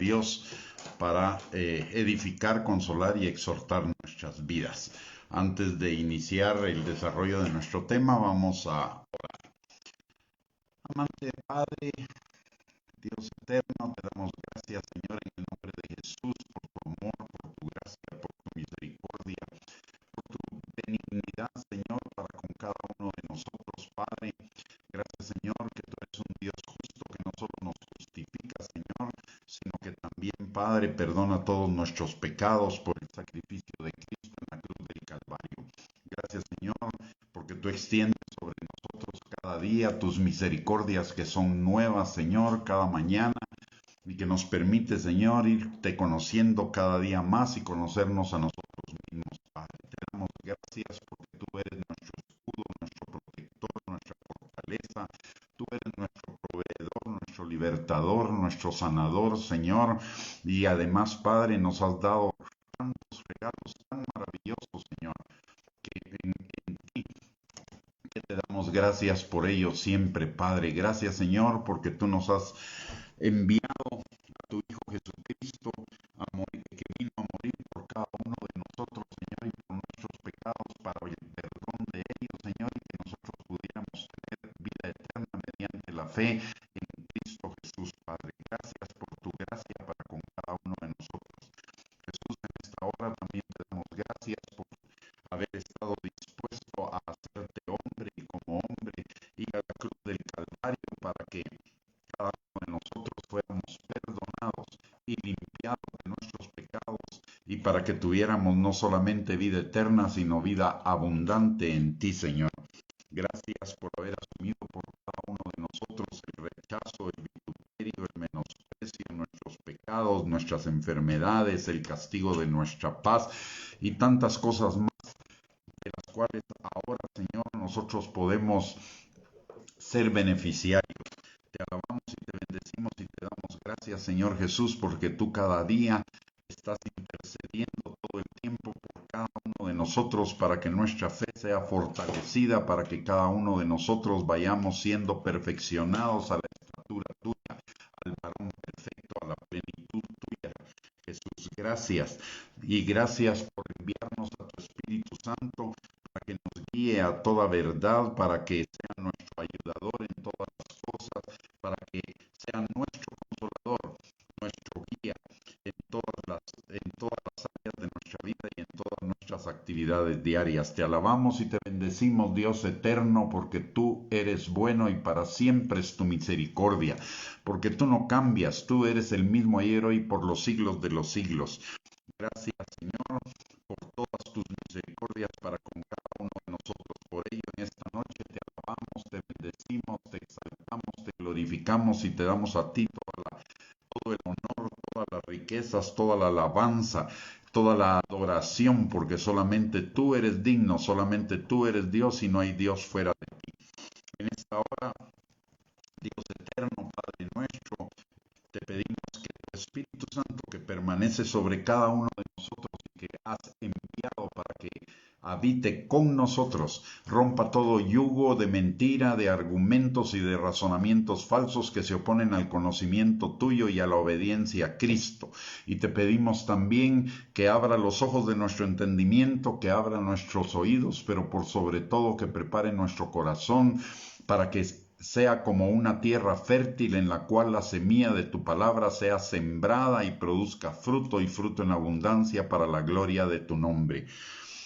Dios para edificar, consolar y exhortar nuestras vidas. Antes de iniciar el desarrollo de nuestro tema, vamos a orar. Amante Padre, Dios eterno, te damos gracias, Señor, en el nombre de Jesús, por tu amor, por tu gracia, por tu misericordia, por tu benignidad, Señor, para con cada uno de nosotros, Padre. Gracias, Señor, que tú eres un Dios justo, que no solo nos justifica, Señor, sino que también, Padre, perdona todos nuestros pecados por el sacrificio de Cristo en la cruz del Calvario. Gracias, Señor, porque tú extiendes sobre nosotros cada día tus misericordias que son nuevas, Señor, cada mañana, y que nos permite, Señor, irte conociendo cada día más y conocernos a nosotros mismos, Padre. Te damos gracias porque tú eres nuestro escudo, nuestro protector, nuestra fortaleza. Tú eres nuestro proveedor, nuestro libertador, nuestro sanador, Señor. Y además, Padre, nos has dado tantos regalos tan maravillosos, Señor, que en ti que te damos gracias por ello siempre, Padre. Gracias, Señor, porque tú nos has enviado a tu Hijo Jesucristo a morir, que vino a morir por cada uno de nosotros, Señor, y por nuestros pecados para el perdón de ellos, Señor, y que nosotros pudiéramos tener vida eterna mediante la fe en Cristo Jesús, Padre. Gracias por tu gracia para con cada uno de nosotros. Jesús, en esta hora también te damos gracias por haber estado dispuesto a hacerte hombre y como hombre ir a la cruz del Calvario para que cada uno de nosotros fuéramos perdonados y limpiados de nuestros pecados y para que tuviéramos no solamente vida eterna, sino vida abundante en ti, Señor. Gracias por haber asumido por cada uno de nosotros el rechazo, el vituperio, el menosprecio, nuestros pecados, nuestras enfermedades, el castigo de nuestra paz y tantas cosas más de las cuales ahora, Señor, nosotros podemos ser beneficiarios. Te alabamos y te bendecimos y te damos gracias, Señor Jesús, porque tú cada día estás intercediendo todo el tiempo por cada uno de nosotros para que nuestra fe sea fortalecida, para que cada uno de nosotros vayamos siendo perfeccionados a la estatura tuya, al varón perfecto, a la plenitud tuya. Jesús, gracias. Y gracias por enviarnos a tu Espíritu Santo para que nos guíe a toda verdad, para que sea nuestro ayudador en todas las cosas, para que sea nuestro consolador, nuestro guía en todas las áreas de nuestra vida y en todas nuestras actividades diarias. Te alabamos y te bendecimos, Dios eterno, porque tú eres bueno y para siempre es tu misericordia, porque tú no cambias, tú eres el mismo ayer, hoy, por los siglos de los siglos. Gracias, Señor, por todas tus misericordias para con cada uno de nosotros. Por ello, en esta noche te alabamos, te bendecimos, te exaltamos, te glorificamos y te damos a ti todo el honor, todas las riquezas, toda la alabanza, toda la adoración, porque solamente tú eres digno, solamente tú eres Dios y no hay Dios fuera de ti. En esta hora, Dios eterno, Padre nuestro, te pedimos que tu Espíritu Santo, que permanece sobre cada uno de nosotros y que has enviado para que habite con nosotros, rompa todo yugo de mentira, de argumentos y de razonamientos falsos que se oponen al conocimiento tuyo y a la obediencia a Cristo. Y te pedimos también que abra los ojos de nuestro entendimiento, que abra nuestros oídos, pero por sobre todo que prepare nuestro corazón para que sea como una tierra fértil en la cual la semilla de tu palabra sea sembrada y produzca fruto y fruto en abundancia para la gloria de tu nombre.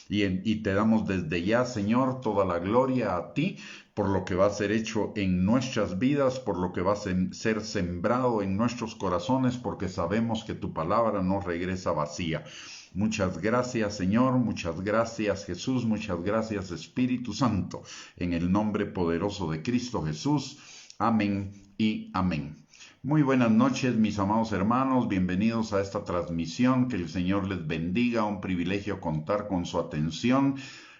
Y te damos desde ya, Señor, toda la gloria a ti por lo que va a ser hecho en nuestras vidas, por lo que va a ser sembrado en nuestros corazones, porque sabemos que tu palabra no regresa vacía. Muchas gracias, Señor, muchas gracias, Jesús, muchas gracias, Espíritu Santo, en el nombre poderoso de Cristo Jesús. Amén y amén. Muy buenas noches, mis amados hermanos, bienvenidos a esta transmisión, que el Señor les bendiga, un privilegio contar con su atención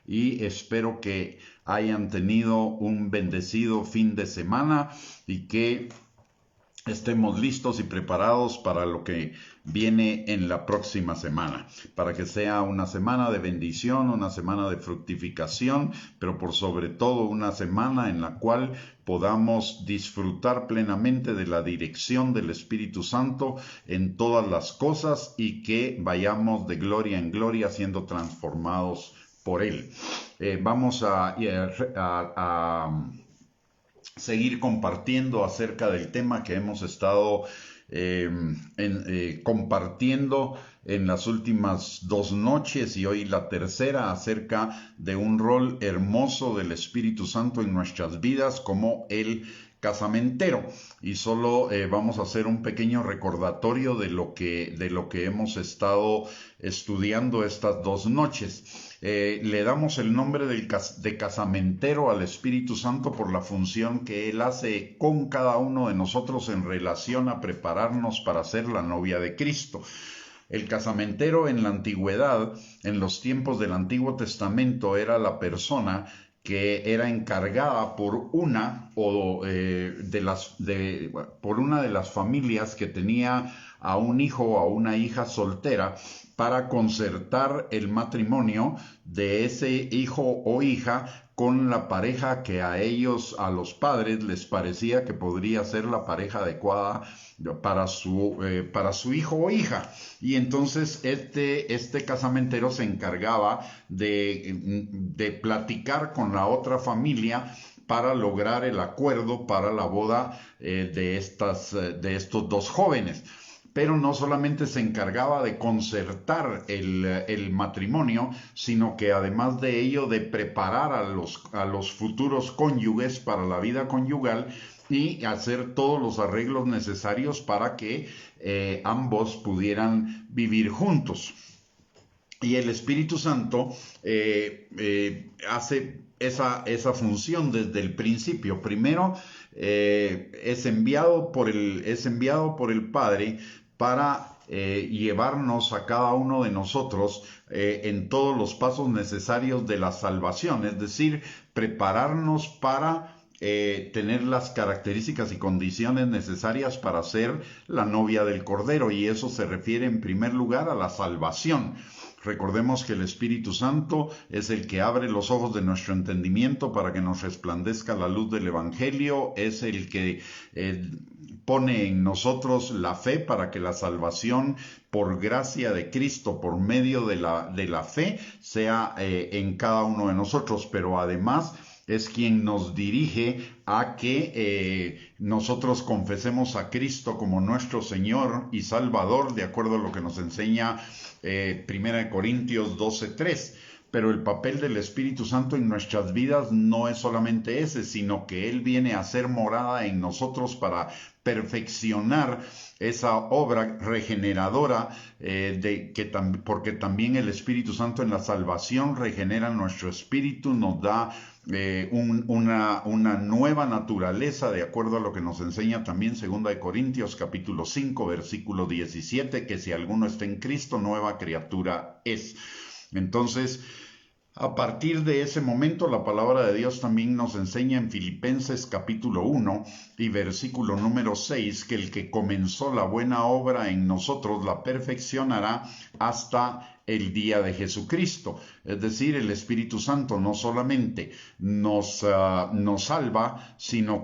y espero que hayan tenido un bendecido fin de semana y que estemos listos y preparados para lo que viene en la próxima semana, para que sea una semana de bendición, una semana de fructificación, pero por sobre todo una semana en la cual podamos disfrutar plenamente de la dirección del Espíritu Santo en todas las cosas y que vayamos de gloria en gloria siendo transformados por Él. Vamos a seguir compartiendo acerca del tema que hemos estado compartiendo en las últimas 2 noches y hoy la tercera, acerca de un rol hermoso del Espíritu Santo en nuestras vidas como el casamentero. Y solo vamos a hacer un pequeño recordatorio de lo que hemos estado estudiando estas 2 noches. Le damos el nombre de casamentero al Espíritu Santo por la función que Él hace con cada uno de nosotros en relación a prepararnos para ser la novia de Cristo. El casamentero en la antigüedad, en los tiempos del Antiguo Testamento, era la persona que era encargada por una de las familias que tenía a un hijo o a una hija soltera para concertar el matrimonio de ese hijo o hija con la pareja que a los padres, les parecía que podría ser la pareja adecuada para su hijo o hija. Y entonces este casamentero se encargaba de platicar con la otra familia para lograr el acuerdo para la boda de estos 2 jóvenes. Pero no solamente se encargaba de concertar el matrimonio, sino que además de ello de preparar a los futuros cónyuges para la vida conyugal y hacer todos los arreglos necesarios para que ambos pudieran vivir juntos. Y el Espíritu Santo hace esa función desde el principio. Primero es enviado por el Padre para llevarnos a cada uno de nosotros en todos los pasos necesarios de la salvación, es decir, prepararnos para tener las características y condiciones necesarias para ser la novia del Cordero, y eso se refiere en primer lugar a la salvación. Recordemos que el Espíritu Santo es el que abre los ojos de nuestro entendimiento para que nos resplandezca la luz del Evangelio, es el que pone en nosotros la fe para que la salvación por gracia de Cristo, por medio de la fe, sea en cada uno de nosotros, pero además es quien nos dirige a que nosotros confesemos a Cristo como nuestro Señor y Salvador, de acuerdo a lo que nos enseña 1 Corintios 12:3. Pero el papel del Espíritu Santo en nuestras vidas no es solamente ese, sino que Él viene a ser morada en nosotros para perfeccionar esa obra regeneradora, porque también el Espíritu Santo en la salvación regenera nuestro espíritu, nos da una nueva naturaleza, de acuerdo a lo que nos enseña también 2 Corintios capítulo 5, versículo 17, que si alguno está en Cristo, nueva criatura es. Entonces, a partir de ese momento, la palabra de Dios también nos enseña en Filipenses capítulo 1 y versículo número 6, que el que comenzó la buena obra en nosotros la perfeccionará hasta el día de Jesucristo. Es decir, el Espíritu Santo no solamente nos salva,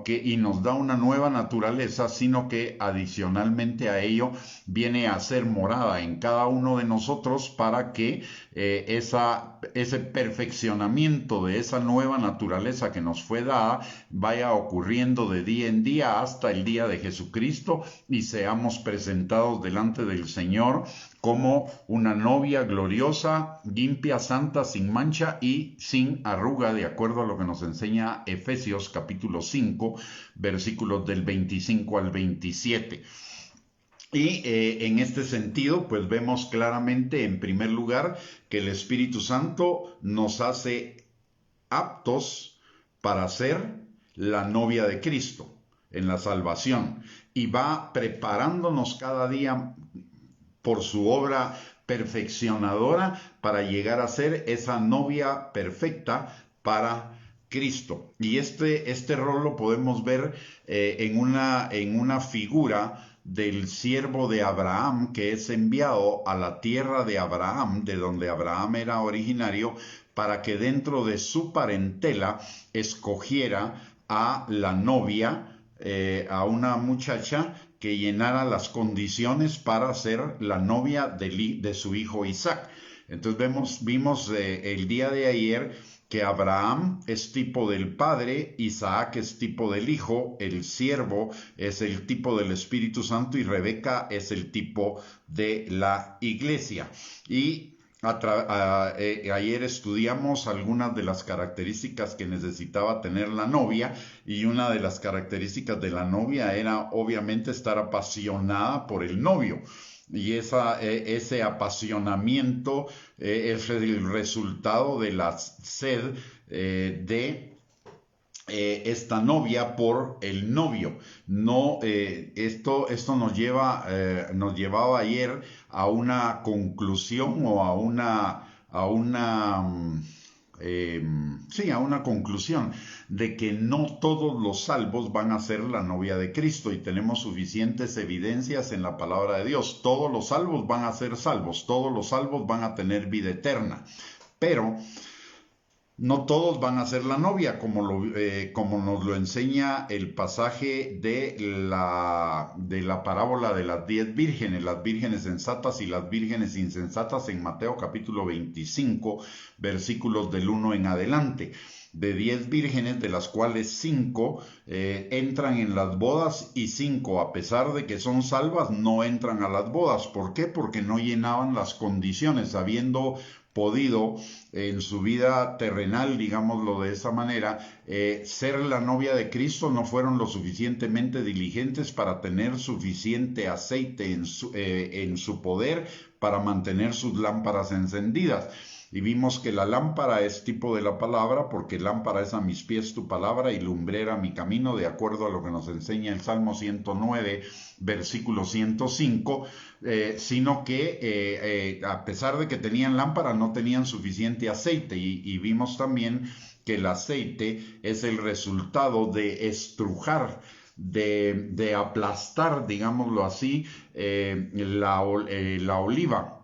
y nos da una nueva naturaleza, sino que adicionalmente a ello viene a ser morada en cada uno de nosotros para que ese perfeccionamiento de esa nueva naturaleza que nos fue dada vaya ocurriendo de día en día hasta el día de Jesucristo y seamos presentados delante del Señor como una novia gloriosa, limpia, santa, sin mancha y sin arruga, de acuerdo a lo que nos enseña Efesios capítulo 5, versículos del 25 al 27. Y en este sentido, pues vemos claramente, en primer lugar, que el Espíritu Santo nos hace aptos para ser la novia de Cristo en la salvación y va preparándonos cada día por su obra perfeccionadora para llegar a ser esa novia perfecta para Cristo. Y este rol lo podemos ver en una figura del siervo de Abraham que es enviado a la tierra de Abraham, de donde Abraham era originario, para que dentro de su parentela escogiera a la novia, a una muchacha que llenara las condiciones para ser la novia de su hijo Isaac. Entonces vimos el día de ayer que Abraham es tipo del Padre, Isaac es tipo del Hijo, el siervo es el tipo del Espíritu Santo y Rebeca es el tipo de la iglesia. Y ayer estudiamos algunas de las características que necesitaba tener la novia, y una de las características de la novia era obviamente estar apasionada por el novio. Y ese apasionamiento es el resultado de la sed de esta novia por el novio. No, esto nos llevaba ayer a una conclusión o a una conclusión de que no todos los salvos van a ser la novia de Cristo, y tenemos suficientes evidencias en la palabra de Dios. Todos los salvos van a ser salvos, todos los salvos van a tener vida eterna, pero no todos van a ser la novia, como nos lo enseña el pasaje de la parábola de las 10 vírgenes, las vírgenes sensatas y las vírgenes insensatas, en Mateo capítulo 25, versículos del 1 en adelante. De 10 vírgenes, de las cuales 5 entran en las bodas, y 5, a pesar de que son salvas, no entran a las bodas. ¿Por qué? Porque no llenaban las condiciones, habiendo podido en su vida terrenal, digámoslo de esa manera, ser la novia de Cristo, no fueron lo suficientemente diligentes para tener suficiente aceite en su poder para mantener sus lámparas encendidas. Y vimos que la lámpara es tipo de la palabra, porque lámpara es a mis pies tu palabra y lumbrera mi camino, de acuerdo a lo que nos enseña el Salmo 109, versículo 105, sino que a pesar de que tenían lámpara, no tenían suficiente aceite. Y vimos también que el aceite es el resultado de estrujar, de aplastar, digámoslo así, la oliva.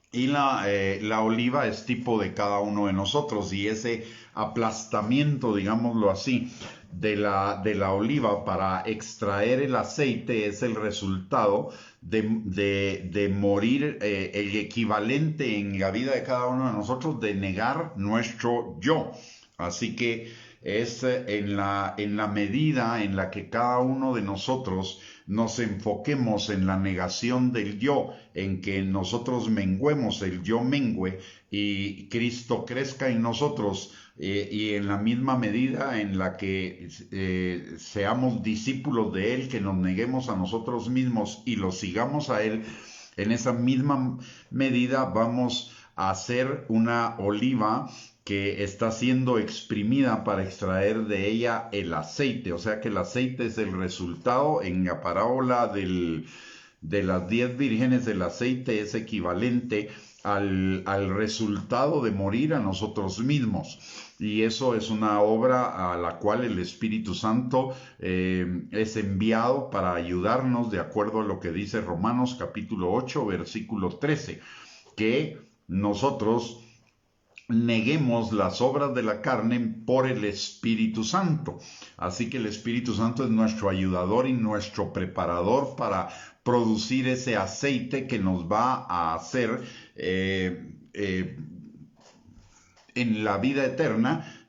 Y la oliva es tipo de cada uno de nosotros, y ese aplastamiento, digámoslo así, de la oliva para extraer el aceite es el resultado de morir, el equivalente en la vida de cada uno de nosotros de negar nuestro yo. Así que es en la medida en la que cada uno de nosotros nos enfoquemos en la negación del yo, en que nosotros menguemos, el yo mengue y Cristo crezca en nosotros, y en la misma medida en la que seamos discípulos de Él, que nos neguemos a nosotros mismos y lo sigamos a Él, en esa misma medida vamos a hacer una oliva que está siendo exprimida para extraer de ella el aceite. O sea que el aceite es el resultado. En la parábola de las 10 vírgenes, el aceite es equivalente al resultado de morir a nosotros mismos. Y eso es una obra a la cual el Espíritu Santo es enviado para ayudarnos, de acuerdo a lo que dice Romanos capítulo 8, versículo 13, que nosotros neguemos las obras de la carne por el Espíritu Santo. Así que el Espíritu Santo es nuestro ayudador y nuestro preparador para producir ese aceite que nos va a hacer en la vida eterna,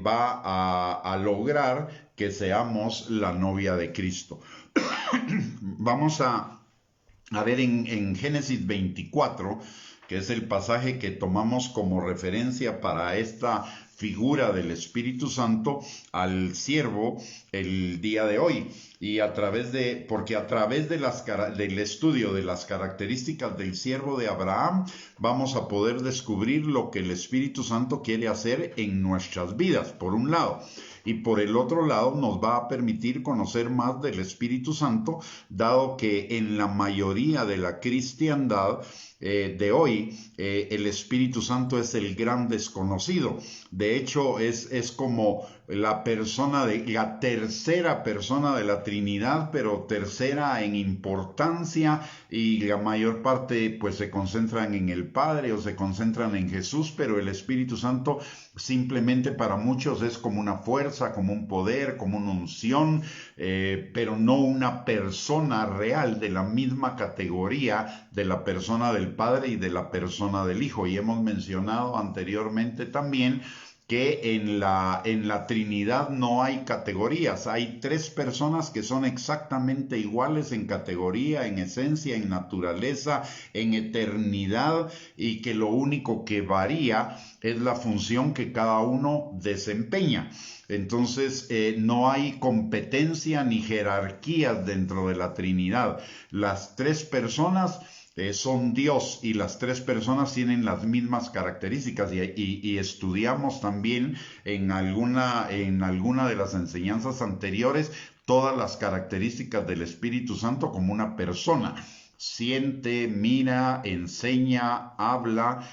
va a lograr que seamos la novia de Cristo. Vamos a ver en Génesis 24, que es el pasaje que tomamos como referencia para esta figura del Espíritu Santo, al siervo el día de hoy. Y porque a través del estudio de las características del siervo de Abraham, vamos a poder descubrir lo que el Espíritu Santo quiere hacer en nuestras vidas, por un lado. Y por el otro lado nos va a permitir conocer más del Espíritu Santo, dado que en la mayoría de la cristiandad de hoy, el Espíritu Santo es el gran desconocido. De De hecho, es como la tercera persona de la Trinidad, pero tercera en importancia, y la mayor parte pues se concentran en el Padre o se concentran en Jesús, pero el Espíritu Santo simplemente para muchos es como una fuerza, como un poder, como una unción, pero no una persona real de la misma categoría de la persona del Padre y de la persona del Hijo. Y hemos mencionado anteriormente también que en la Trinidad no hay categorías, hay tres personas que son exactamente iguales en categoría, en esencia, en naturaleza, en eternidad, y que lo único que varía es la función que cada uno desempeña. Entonces no hay competencia ni jerarquías dentro de la Trinidad. Las tres personas son Dios, y las tres personas tienen las mismas características, y estudiamos también en alguna de las enseñanzas anteriores todas las características del Espíritu Santo como una persona. Siente, mira, enseña, habla,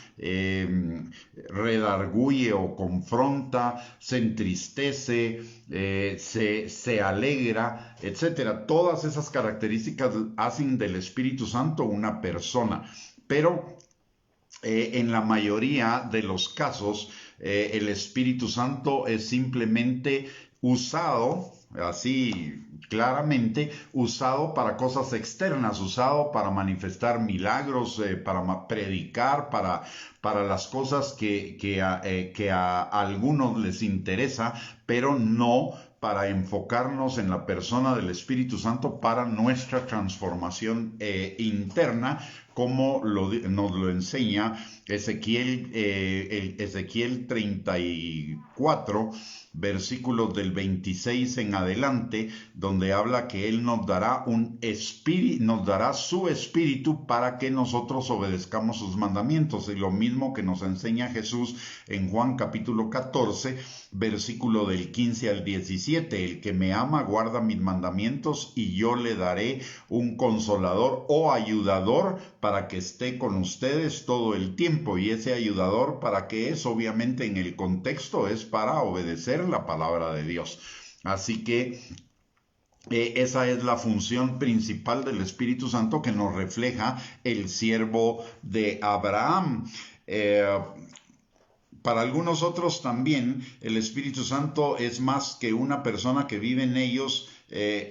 redarguye o confronta, se entristece, se alegra, etcétera. Todas esas características hacen del Espíritu Santo una persona. Pero en la mayoría de los casos, el Espíritu Santo es simplemente usado, así claramente, usado para cosas externas, usado para manifestar milagros, para predicar, para las cosas que a algunos les interesa, pero no para enfocarnos en la persona del Espíritu Santo para nuestra transformación interna, como nos lo enseña Ezequiel 34, versículos del 26 en adelante, donde habla que Él nos dará nos dará su espíritu para que nosotros obedezcamos sus mandamientos. Y lo mismo que nos enseña Jesús en Juan capítulo 14, versículo del 15 al 17. El que me ama guarda mis mandamientos, y yo le daré un consolador o ayudador para que esté con ustedes todo el tiempo. Y ese ayudador, ¿para qué es? Obviamente en el contexto es para obedecer la palabra de Dios. Así que esa es la función principal del Espíritu Santo que nos refleja el siervo de Abraham. Para algunos otros también el Espíritu Santo es más que una persona que vive en ellos,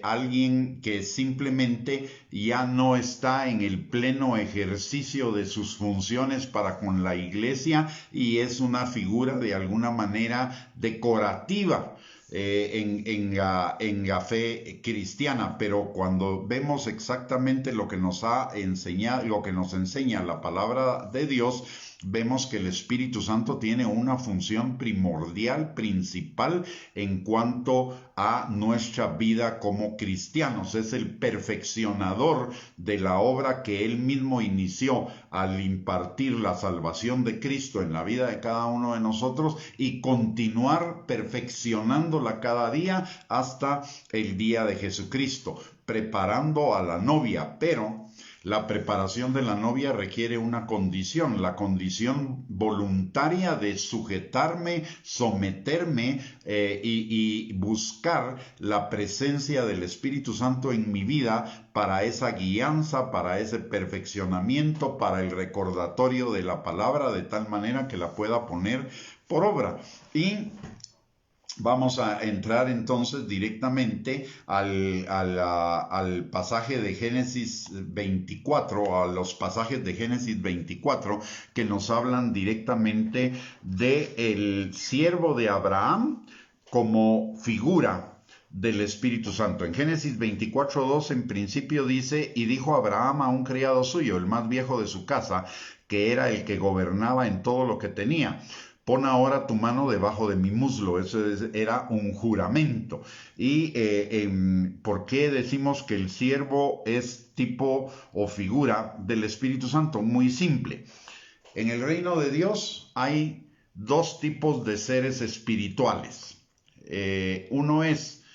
alguien que simplemente ya no está en el pleno ejercicio de sus funciones para con la iglesia, y es una figura de alguna manera decorativa en la fe cristiana. Pero cuando vemos exactamente lo que nos ha enseñado, lo que nos enseña la palabra de Dios, vemos que el Espíritu Santo tiene una función primordial, principal, en cuanto a nuestra vida como cristianos. Es el perfeccionador de la obra que Él mismo inició al impartir la salvación de Cristo en la vida de cada uno de nosotros, y continuar perfeccionándola cada día hasta el día de Jesucristo, preparando a la novia. Pero la preparación de la novia requiere una condición, la condición voluntaria de sujetarme, someterme y buscar la presencia del Espíritu Santo en mi vida para esa guianza, para ese perfeccionamiento, para el recordatorio de la palabra, de tal manera que la pueda poner por obra. Y vamos a entrar entonces directamente al pasaje de Génesis 24, a los pasajes de Génesis 24 que nos hablan directamente del siervo de Abraham como figura del Espíritu Santo. En Génesis 24:2 en principio dice: y dijo Abraham a un criado suyo, el más viejo de su casa, que era el que gobernaba en todo lo que tenía: pon ahora tu mano debajo de mi muslo. Eso era un juramento. ¿Y por qué decimos que el siervo es tipo o figura del Espíritu Santo? Muy simple. En el reino de Dios hay dos tipos de seres espirituales. Uno es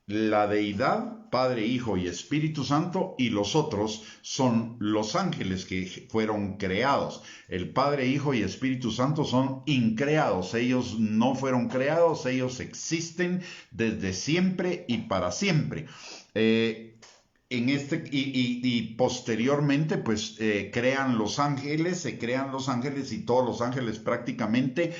la deidad Padre, Hijo y Espíritu Santo, y los otros son los ángeles que fueron creados. El Padre, Hijo y Espíritu Santo son increados. Ellos no fueron creados, ellos existen desde siempre y para siempre. Y posteriormente pues crean los ángeles, se crean los ángeles y todos los ángeles prácticamente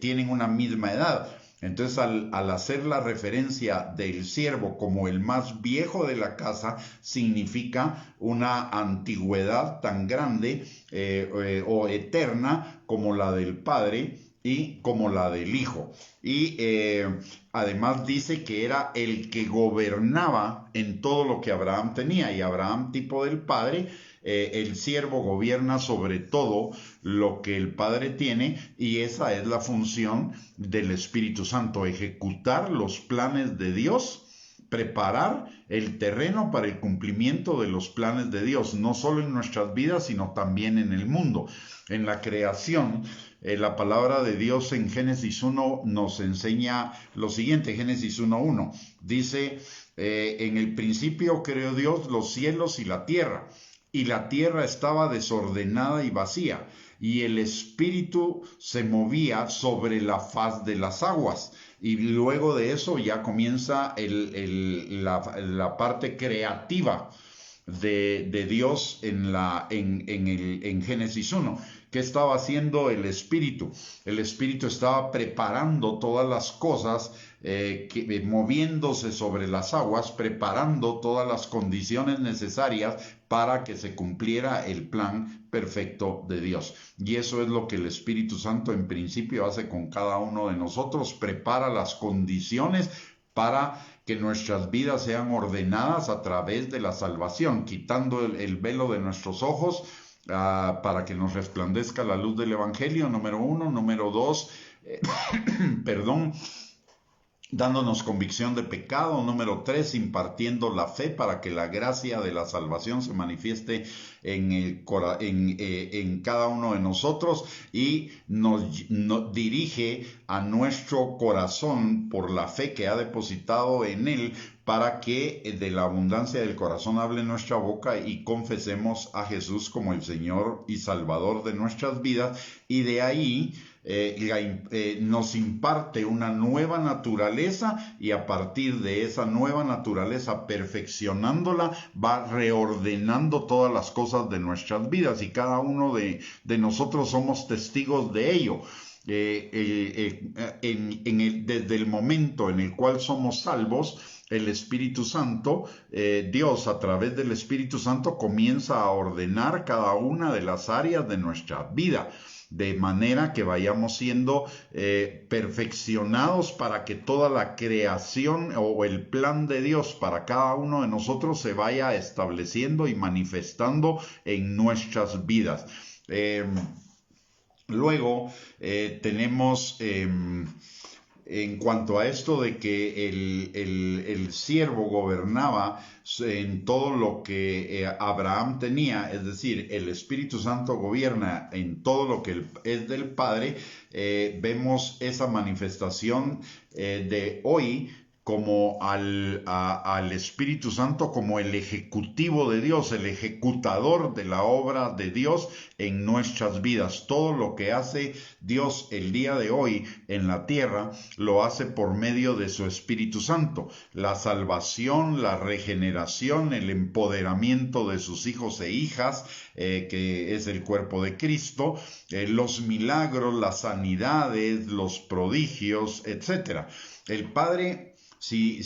tienen una misma edad. Entonces al hacer la referencia del siervo como el más viejo de la casa, significa una antigüedad tan grande o eterna como la del Padre y como la del Hijo. Y además dice que era el que gobernaba en todo lo que Abraham tenía. Y Abraham, tipo del Padre, el siervo gobierna sobre todo lo que el Padre tiene, y esa es la función del Espíritu Santo: ejecutar los planes de Dios, preparar el terreno para el cumplimiento de los planes de Dios, no solo en nuestras vidas, sino también en el mundo. En la creación, la palabra de Dios en Génesis 1 nos enseña lo siguiente. Génesis 1:1 dice, en el principio creó Dios los cielos y la tierra estaba desordenada y vacía, y el Espíritu se movía sobre la faz de las aguas. Y luego de eso ya comienza la parte creativa de Dios en Génesis 1. ¿Qué estaba haciendo el Espíritu? El Espíritu estaba preparando todas las cosas, moviéndose sobre las aguas, preparando todas las condiciones necesarias para que se cumpliera el plan perfecto de Dios. Y eso es lo que el Espíritu Santo en principio hace con cada uno de nosotros: prepara las condiciones para que nuestras vidas sean ordenadas a través de la salvación, quitando el velo de nuestros ojos, para que nos resplandezca la luz del Evangelio, número 1. Número 2, perdón, dándonos convicción de pecado. Número 3, impartiendo la fe para que la gracia de la salvación se manifieste en cada uno de nosotros, y nos dirige a nuestro corazón por la fe que ha depositado en él, para que de la abundancia del corazón hable nuestra boca y confesemos a Jesús como el Señor y Salvador de nuestras vidas. Y de ahí nos imparte una nueva naturaleza, y a partir de esa nueva naturaleza, perfeccionándola, va reordenando todas las cosas de nuestras vidas, y cada uno de nosotros somos testigos de ello. Desde el momento en el cual somos salvos, el Espíritu Santo, Dios a través del Espíritu Santo comienza a ordenar cada una de las áreas de nuestra vida, de manera que vayamos siendo perfeccionados para que toda la creación o el plan de Dios para cada uno de nosotros se vaya estableciendo y manifestando en nuestras vidas. Luego tenemos, en cuanto a esto de que el siervo gobernaba en todo lo que Abraham tenía, es decir, el Espíritu Santo gobierna en todo lo que es del Padre, vemos esa manifestación de hoy como al Espíritu Santo como el ejecutivo de Dios, el ejecutador de la obra de Dios en nuestras vidas. Todo lo que hace Dios el día de hoy en la tierra, lo hace por medio de su Espíritu Santo. La salvación, la regeneración, el empoderamiento de sus hijos e hijas, que es el cuerpo de Cristo, los milagros, las sanidades, los prodigios, etc. El Padre, si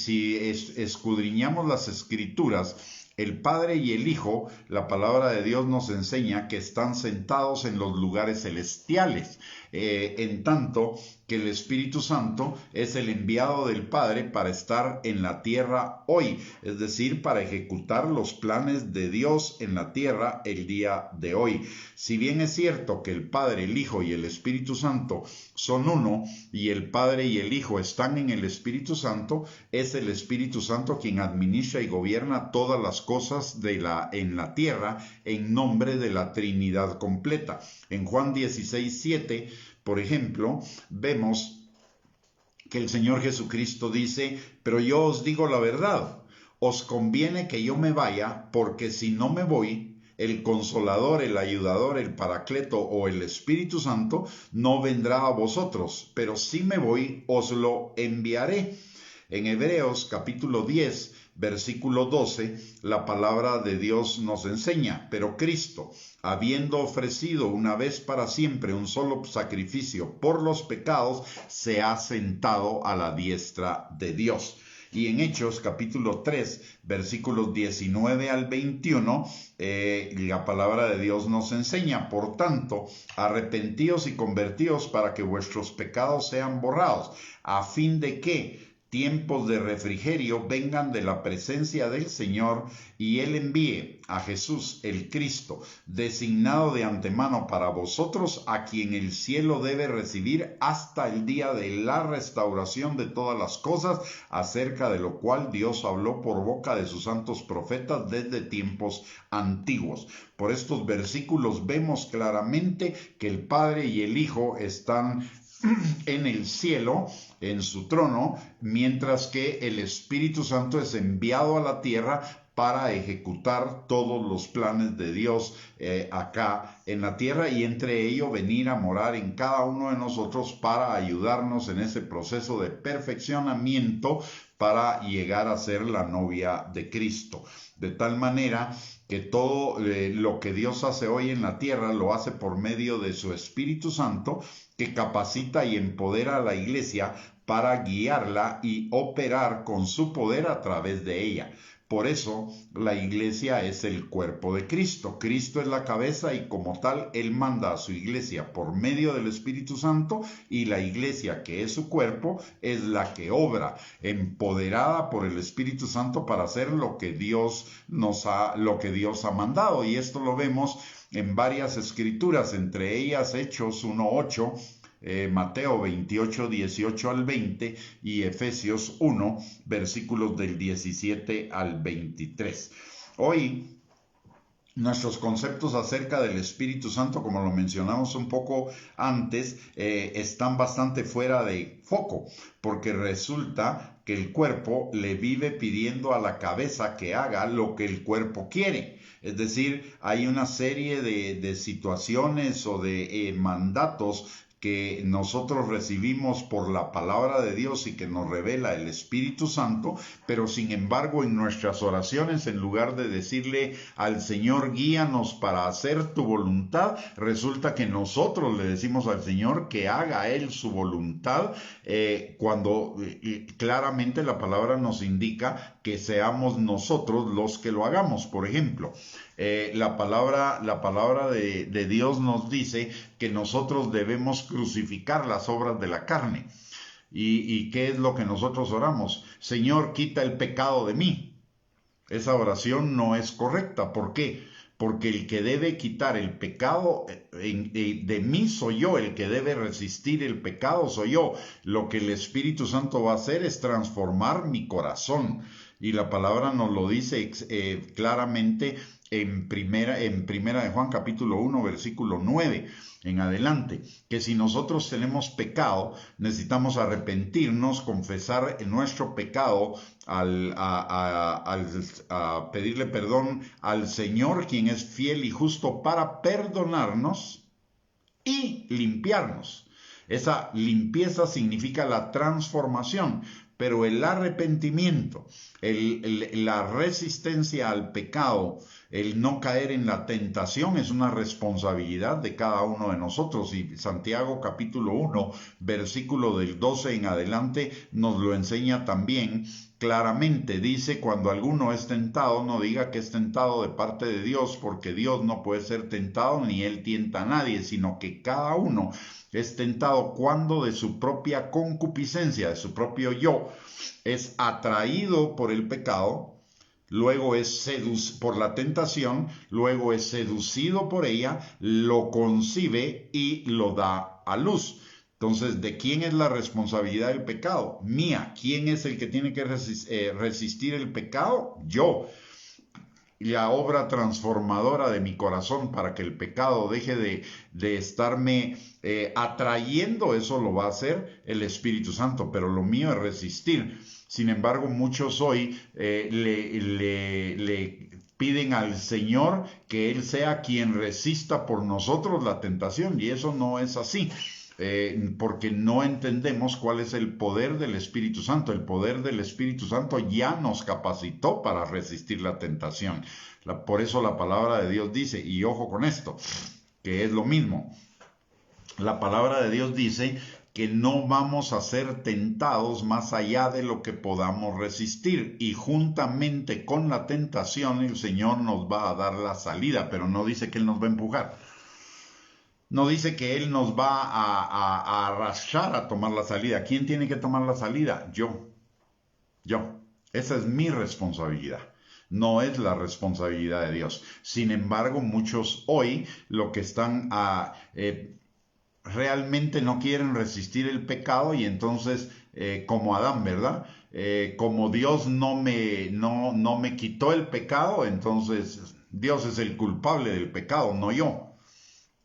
escudriñamos las Escrituras, el Padre y el Hijo, la palabra de Dios nos enseña que están sentados en los lugares celestiales, en tanto que el Espíritu Santo es el enviado del Padre para estar en la tierra hoy, es decir, para ejecutar los planes de Dios en la tierra el día de hoy. Si bien es cierto que el Padre, el Hijo y el Espíritu Santo son uno, y el Padre y el Hijo están en el Espíritu Santo, es el Espíritu Santo quien administra y gobierna todas las cosas en la tierra en nombre de la Trinidad completa. En Juan 16:7, por ejemplo, vemos que el Señor Jesucristo dice: pero yo os digo la verdad, os conviene que yo me vaya, porque si no me voy, el Consolador, el Ayudador, el Paracleto o el Espíritu Santo no vendrá a vosotros, pero si me voy, os lo enviaré. En Hebreos capítulo 10, versículo 12, la palabra de Dios nos enseña: pero Cristo, habiendo ofrecido una vez para siempre un solo sacrificio por los pecados, se ha sentado a la diestra de Dios. Y en Hechos capítulo 3, versículos 19 al 21, la palabra de Dios nos enseña: por tanto, arrepentíos y convertíos para que vuestros pecados sean borrados, a fin de que tiempos de refrigerio vengan de la presencia del Señor, y Él envíe a Jesús el Cristo, designado de antemano para vosotros, a quien el cielo debe recibir hasta el día de la restauración de todas las cosas, acerca de lo cual Dios habló por boca de sus santos profetas desde tiempos antiguos. Por estos versículos vemos claramente que el Padre y el Hijo están en el cielo, en su trono, mientras que el Espíritu Santo es enviado a la tierra para ejecutar todos los planes de Dios acá en la tierra, y entre ellos venir a morar en cada uno de nosotros para ayudarnos en ese proceso de perfeccionamiento para llegar a ser la novia de Cristo. De tal manera que todo lo que Dios hace hoy en la tierra lo hace por medio de su Espíritu Santo, que capacita y empodera a la iglesia para guiarla y operar con su poder a través de ella. Por eso la iglesia es el cuerpo de Cristo. Cristo es la cabeza y como tal Él manda a su iglesia por medio del Espíritu Santo, y la iglesia, que es su cuerpo, es la que obra empoderada por el Espíritu Santo para hacer lo que Dios ha mandado. Y esto lo vemos en varias escrituras, entre ellas Hechos 1:8, Mateo 28, 18 al 20 y Efesios 1, versículos del 17 al 23. Hoy nuestros conceptos acerca del Espíritu Santo, como lo mencionamos un poco antes, están bastante fuera de foco, porque resulta que el cuerpo le vive pidiendo a la cabeza que haga lo que el cuerpo quiere. Es decir, hay una serie de situaciones o de mandatos que nosotros recibimos por la palabra de Dios y que nos revela el Espíritu Santo, pero sin embargo en nuestras oraciones, en lugar de decirle al Señor, guíanos para hacer tu voluntad, resulta que nosotros le decimos al Señor que haga Él su voluntad, cuando claramente la palabra nos indica que seamos nosotros los que lo hagamos. Por ejemplo, la palabra de Dios nos dice que nosotros debemos crucificar las obras de la carne. ¿Y qué es lo que nosotros oramos? Señor, quita el pecado de mí. Esa oración no es correcta. ¿Por qué? Porque el que debe quitar el pecado de mí soy yo, el que debe resistir el pecado soy yo. Lo que el Espíritu Santo va a hacer es transformar mi corazón. Y la palabra nos lo dice claramente en primera de Juan capítulo 1, versículo 9 en adelante, que si nosotros tenemos pecado, necesitamos arrepentirnos, confesar nuestro pecado, a pedirle perdón al Señor, quien es fiel y justo para perdonarnos y limpiarnos. Esa limpieza significa la transformación, pero el arrepentimiento, la resistencia al pecado, el no caer en la tentación, es una responsabilidad de cada uno de nosotros. Y Santiago capítulo 1, versículo del 12 en adelante, nos lo enseña también claramente. Dice: cuando alguno es tentado, no diga que es tentado de parte de Dios, porque Dios no puede ser tentado ni Él tienta a nadie, sino que cada uno es tentado cuando de su propia concupiscencia, de su propio yo, es atraído por el pecado, luego es seducido por la tentación, luego es seducido por ella, lo concibe y lo da a luz. Entonces, ¿de quién es la responsabilidad del pecado? Mía. ¿Quién es el que tiene que resistir el pecado? Yo. la obra transformadora de mi corazón para que el pecado deje de estarme atrayendo, eso lo va a hacer el Espíritu Santo, pero lo mío es resistir. Sin embargo, muchos hoy le piden al Señor que Él sea quien resista por nosotros la tentación, y eso no es así. Porque no entendemos cuál es el poder del Espíritu Santo. El poder del Espíritu Santo ya nos capacitó para resistir la tentación. Por eso la palabra de Dios dice, y ojo con esto, que es lo mismo. La palabra de Dios dice que no vamos a ser tentados más allá de lo que podamos resistir, y juntamente con la tentación el Señor nos va a dar la salida, pero no dice que Él nos va a empujar. No dice que Él nos va a arrastrar a tomar la salida. ¿Quién tiene que tomar la salida? Yo. Esa es mi responsabilidad. No es la responsabilidad de Dios. Sin embargo, muchos hoy lo que están realmente no quieren resistir el pecado, y entonces, como Adán, ¿verdad? Como Dios no me quitó el pecado, entonces Dios es el culpable del pecado, no yo.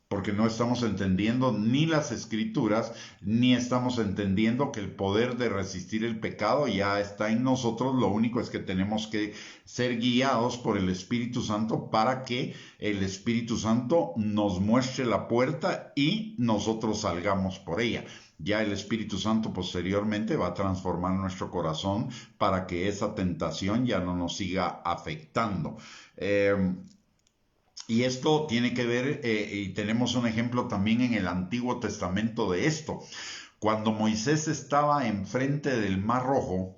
Porque no estamos entendiendo ni las Escrituras, ni estamos entendiendo que el poder de resistir el pecado ya está en nosotros. Lo único es que tenemos que ser guiados por el Espíritu Santo para que el Espíritu Santo nos muestre la puerta y nosotros salgamos por ella. Ya el Espíritu Santo posteriormente va a transformar nuestro corazón para que esa tentación ya no nos siga afectando. Y esto tiene que ver, y tenemos un ejemplo también en el Antiguo Testamento de esto. Cuando Moisés estaba enfrente del Mar Rojo,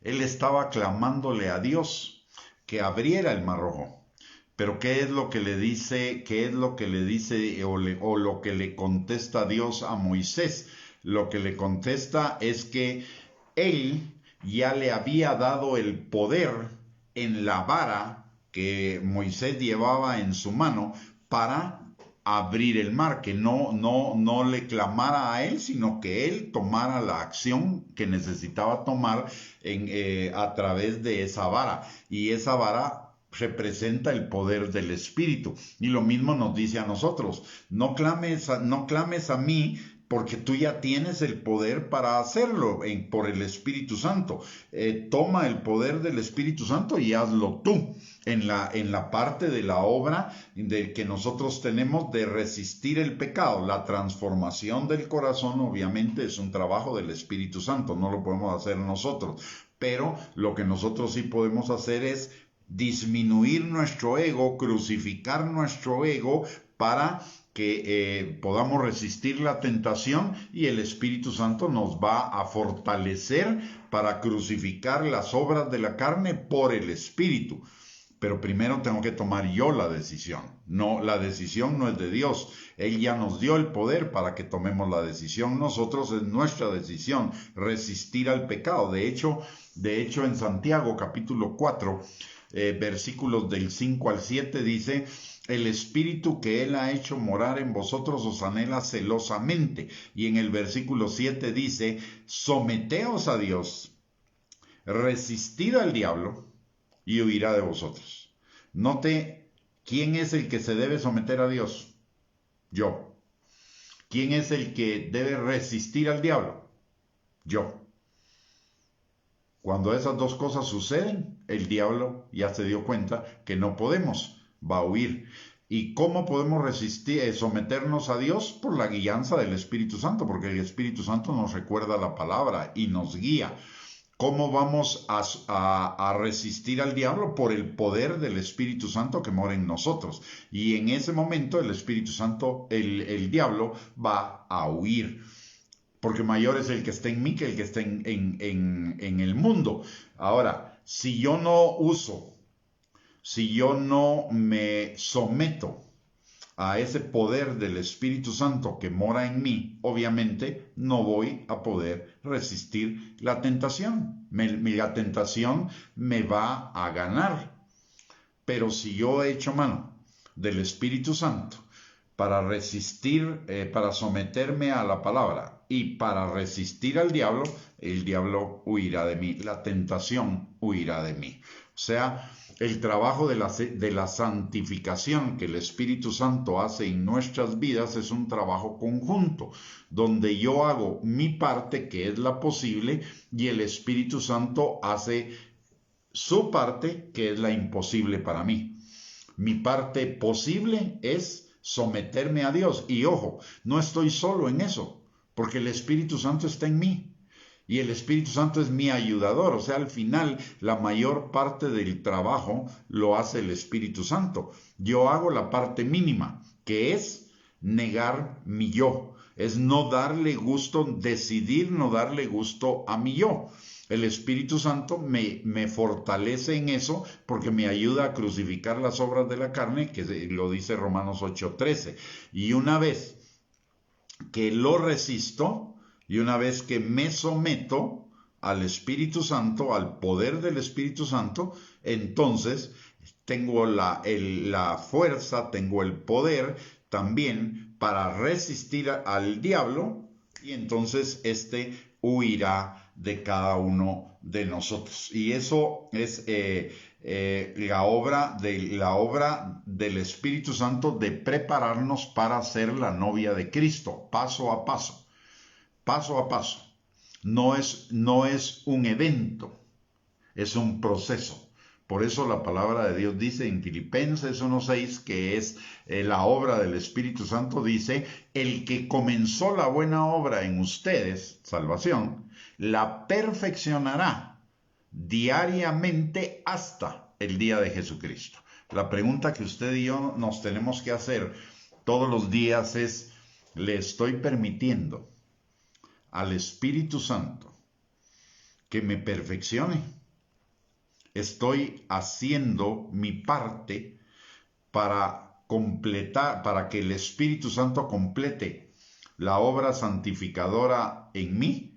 él estaba clamándole a Dios que abriera el Mar Rojo. Pero ¿qué es lo que le dice? ¿Qué es lo que le dice o lo que le contesta Dios a Moisés? Lo que le contesta es que él ya le había dado el poder en la vara que Moisés llevaba en su mano para abrir el mar, que no le clamara a él, sino que él tomara la acción que necesitaba tomar a través de esa vara. Y esa vara representa el poder del Espíritu. Y lo mismo nos dice a nosotros: no clames a mí, porque tú ya tienes el poder para hacerlo por el Espíritu Santo. Toma el poder del Espíritu Santo y hazlo tú en la parte de la obra que nosotros tenemos de resistir el pecado. La transformación del corazón obviamente es un trabajo del Espíritu Santo, no lo podemos hacer nosotros, pero lo que nosotros sí podemos hacer es disminuir nuestro ego, crucificar nuestro ego para que podamos resistir la tentación, y el Espíritu Santo nos va a fortalecer para crucificar las obras de la carne por el Espíritu. Pero primero tengo que tomar yo la decisión. No, la decisión no es de Dios. Él ya nos dio el poder para que tomemos la decisión. Nosotros, es nuestra decisión resistir al pecado. De hecho en Santiago capítulo 4, versículos del 5 al 7 dice: el Espíritu que Él ha hecho morar en vosotros os anhela celosamente. Y en el versículo 7 dice: someteos a Dios, resistid al diablo y huirá de vosotros. Note, ¿quién es el que se debe someter a Dios? Yo. ¿Quién es el que debe resistir al diablo? Yo. Cuando esas dos cosas suceden, el diablo ya se dio cuenta que no podemos, va a huir. ¿Y cómo podemos resistir, someternos a Dios? Por la guianza del Espíritu Santo, porque el Espíritu Santo nos recuerda la palabra y nos guía. ¿Cómo vamos a resistir al diablo? Por el poder del Espíritu Santo que mora en nosotros. Y en ese momento el Espíritu Santo, el diablo va a huir. Porque mayor es el que está en mí que el que está en el mundo. Ahora, si yo no me someto a ese poder del Espíritu Santo que mora en mí, obviamente no voy a poder resistir la tentación. La tentación me va a ganar. Pero si yo he hecho mano del Espíritu Santo para resistir, para someterme a la palabra y para resistir al diablo, el diablo huirá de mí, la tentación huirá de mí. O sea, el trabajo de la santificación que el Espíritu Santo hace en nuestras vidas es un trabajo conjunto, donde yo hago mi parte, que es la posible, y el Espíritu Santo hace su parte, que es la imposible para mí. Mi parte posible es someterme a Dios. Y ojo, no estoy solo en eso, porque el Espíritu Santo está en mí. Y el Espíritu Santo es mi ayudador. O sea, al final, la mayor parte del trabajo lo hace el Espíritu Santo. Yo hago la parte mínima, que es negar mi yo. Es no darle gusto, decidir no darle gusto a mi yo. El Espíritu Santo me fortalece en eso porque me ayuda a crucificar las obras de la carne, que lo dice Romanos 8:13. Y una vez que lo resisto y una vez que me someto al Espíritu Santo, al poder del Espíritu Santo, entonces tengo la fuerza, tengo el poder también para resistir al diablo y entonces huirá de cada uno de nosotros. Y eso es la obra del Espíritu Santo de prepararnos para ser la novia de Cristo, paso a paso, paso a paso. No es un evento, es un proceso. Por eso la palabra de Dios dice en Filipenses 1:6, que es la obra del Espíritu Santo, dice, el que comenzó la buena obra en ustedes, salvación, la perfeccionará diariamente hasta el día de Jesucristo. La pregunta que usted y yo nos tenemos que hacer todos los días es, ¿le estoy permitiendo al Espíritu Santo que me perfeccione? Estoy haciendo mi parte para completar, para que el Espíritu Santo complete la obra santificadora en mí.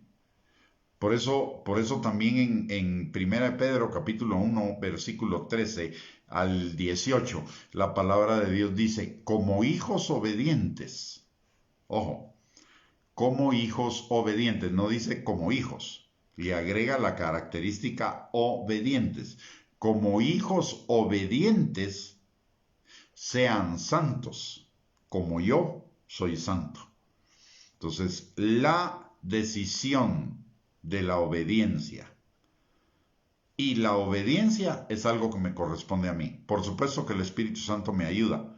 Por eso también en 1 Pedro capítulo 1, versículo 13 al 18, la palabra de Dios dice, como hijos obedientes, ojo, como hijos obedientes, no dice como hijos, le agrega la característica obedientes. Como hijos obedientes, sean santos, como yo soy santo. Entonces, la decisión de la obediencia. Y la obediencia es algo que me corresponde a mí. Por supuesto que el Espíritu Santo me ayuda,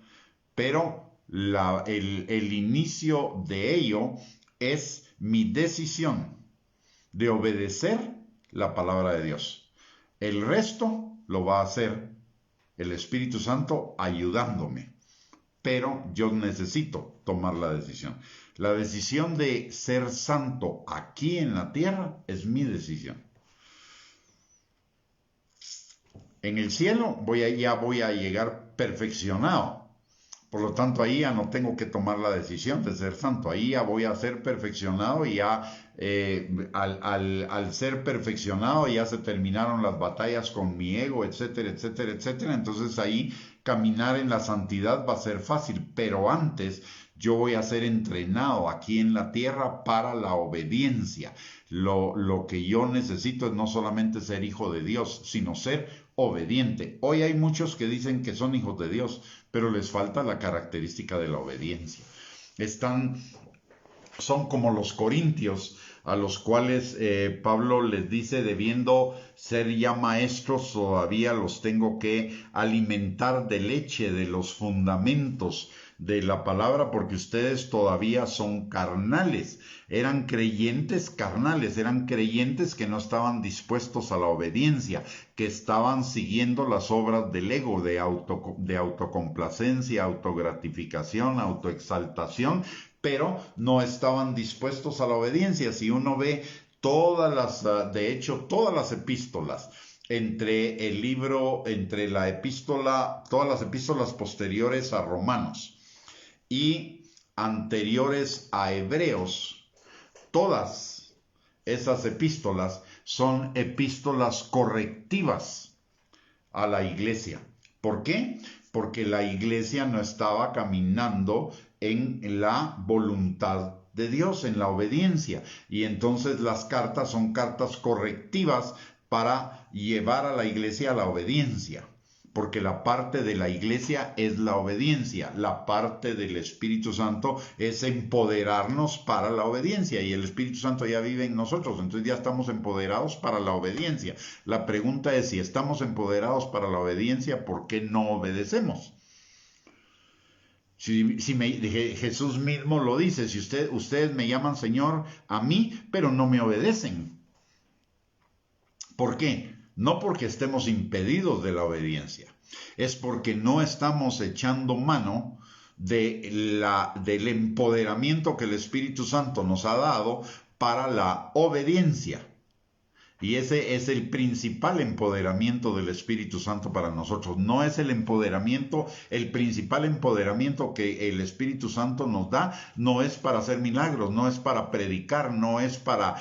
pero el inicio de ello es mi decisión de obedecer la palabra de Dios. El resto lo va a hacer el Espíritu Santo ayudándome, pero yo necesito tomar la decisión. La decisión de ser santo aquí en la tierra es mi decisión. En el cielo ya voy a llegar perfeccionado. Por lo tanto, ahí ya no tengo que tomar la decisión de ser santo. Ahí ya voy a ser perfeccionado y ya al ser perfeccionado ya se terminaron las batallas con mi ego, etcétera, etcétera, etcétera. Entonces ahí caminar en la santidad va a ser fácil. Pero antes yo voy a ser entrenado aquí en la tierra para la obediencia. Lo que yo necesito es no solamente ser hijo de Dios, sino ser obediente. Hoy hay muchos que dicen que son hijos de Dios, pero les falta la característica de la obediencia. Son como los corintios, a los cuales Pablo les dice, debiendo ser ya maestros, todavía los tengo que alimentar de leche, de los fundamentos de la palabra, porque ustedes todavía son carnales. Eran creyentes carnales, eran creyentes que no estaban dispuestos a la obediencia, que estaban siguiendo las obras del ego, de autocomplacencia, autogratificación, autoexaltación, pero no estaban dispuestos a la obediencia. Si uno ve todas las epístolas, todas las epístolas posteriores a Romanos y anteriores a Hebreos, todas esas epístolas son epístolas correctivas a la iglesia. ¿Por qué? Porque la iglesia no estaba caminando en la voluntad de Dios, en la obediencia. Y entonces las cartas son cartas correctivas para llevar a la iglesia a la obediencia. Porque la parte de la iglesia es la obediencia, la parte del Espíritu Santo es empoderarnos para la obediencia y el Espíritu Santo ya vive en nosotros, entonces ya estamos empoderados para la obediencia. La pregunta es, si estamos empoderados para la obediencia, ¿por qué no obedecemos? Jesús mismo lo dice, si ustedes me llaman Señor a mí, pero no me obedecen. ¿Por qué? No porque estemos impedidos de la obediencia, es porque no estamos echando mano del empoderamiento que el Espíritu Santo nos ha dado para la obediencia. Y ese es el principal empoderamiento del Espíritu Santo para nosotros. No es el principal empoderamiento que el Espíritu Santo nos da, no es para hacer milagros, no es para predicar, no es para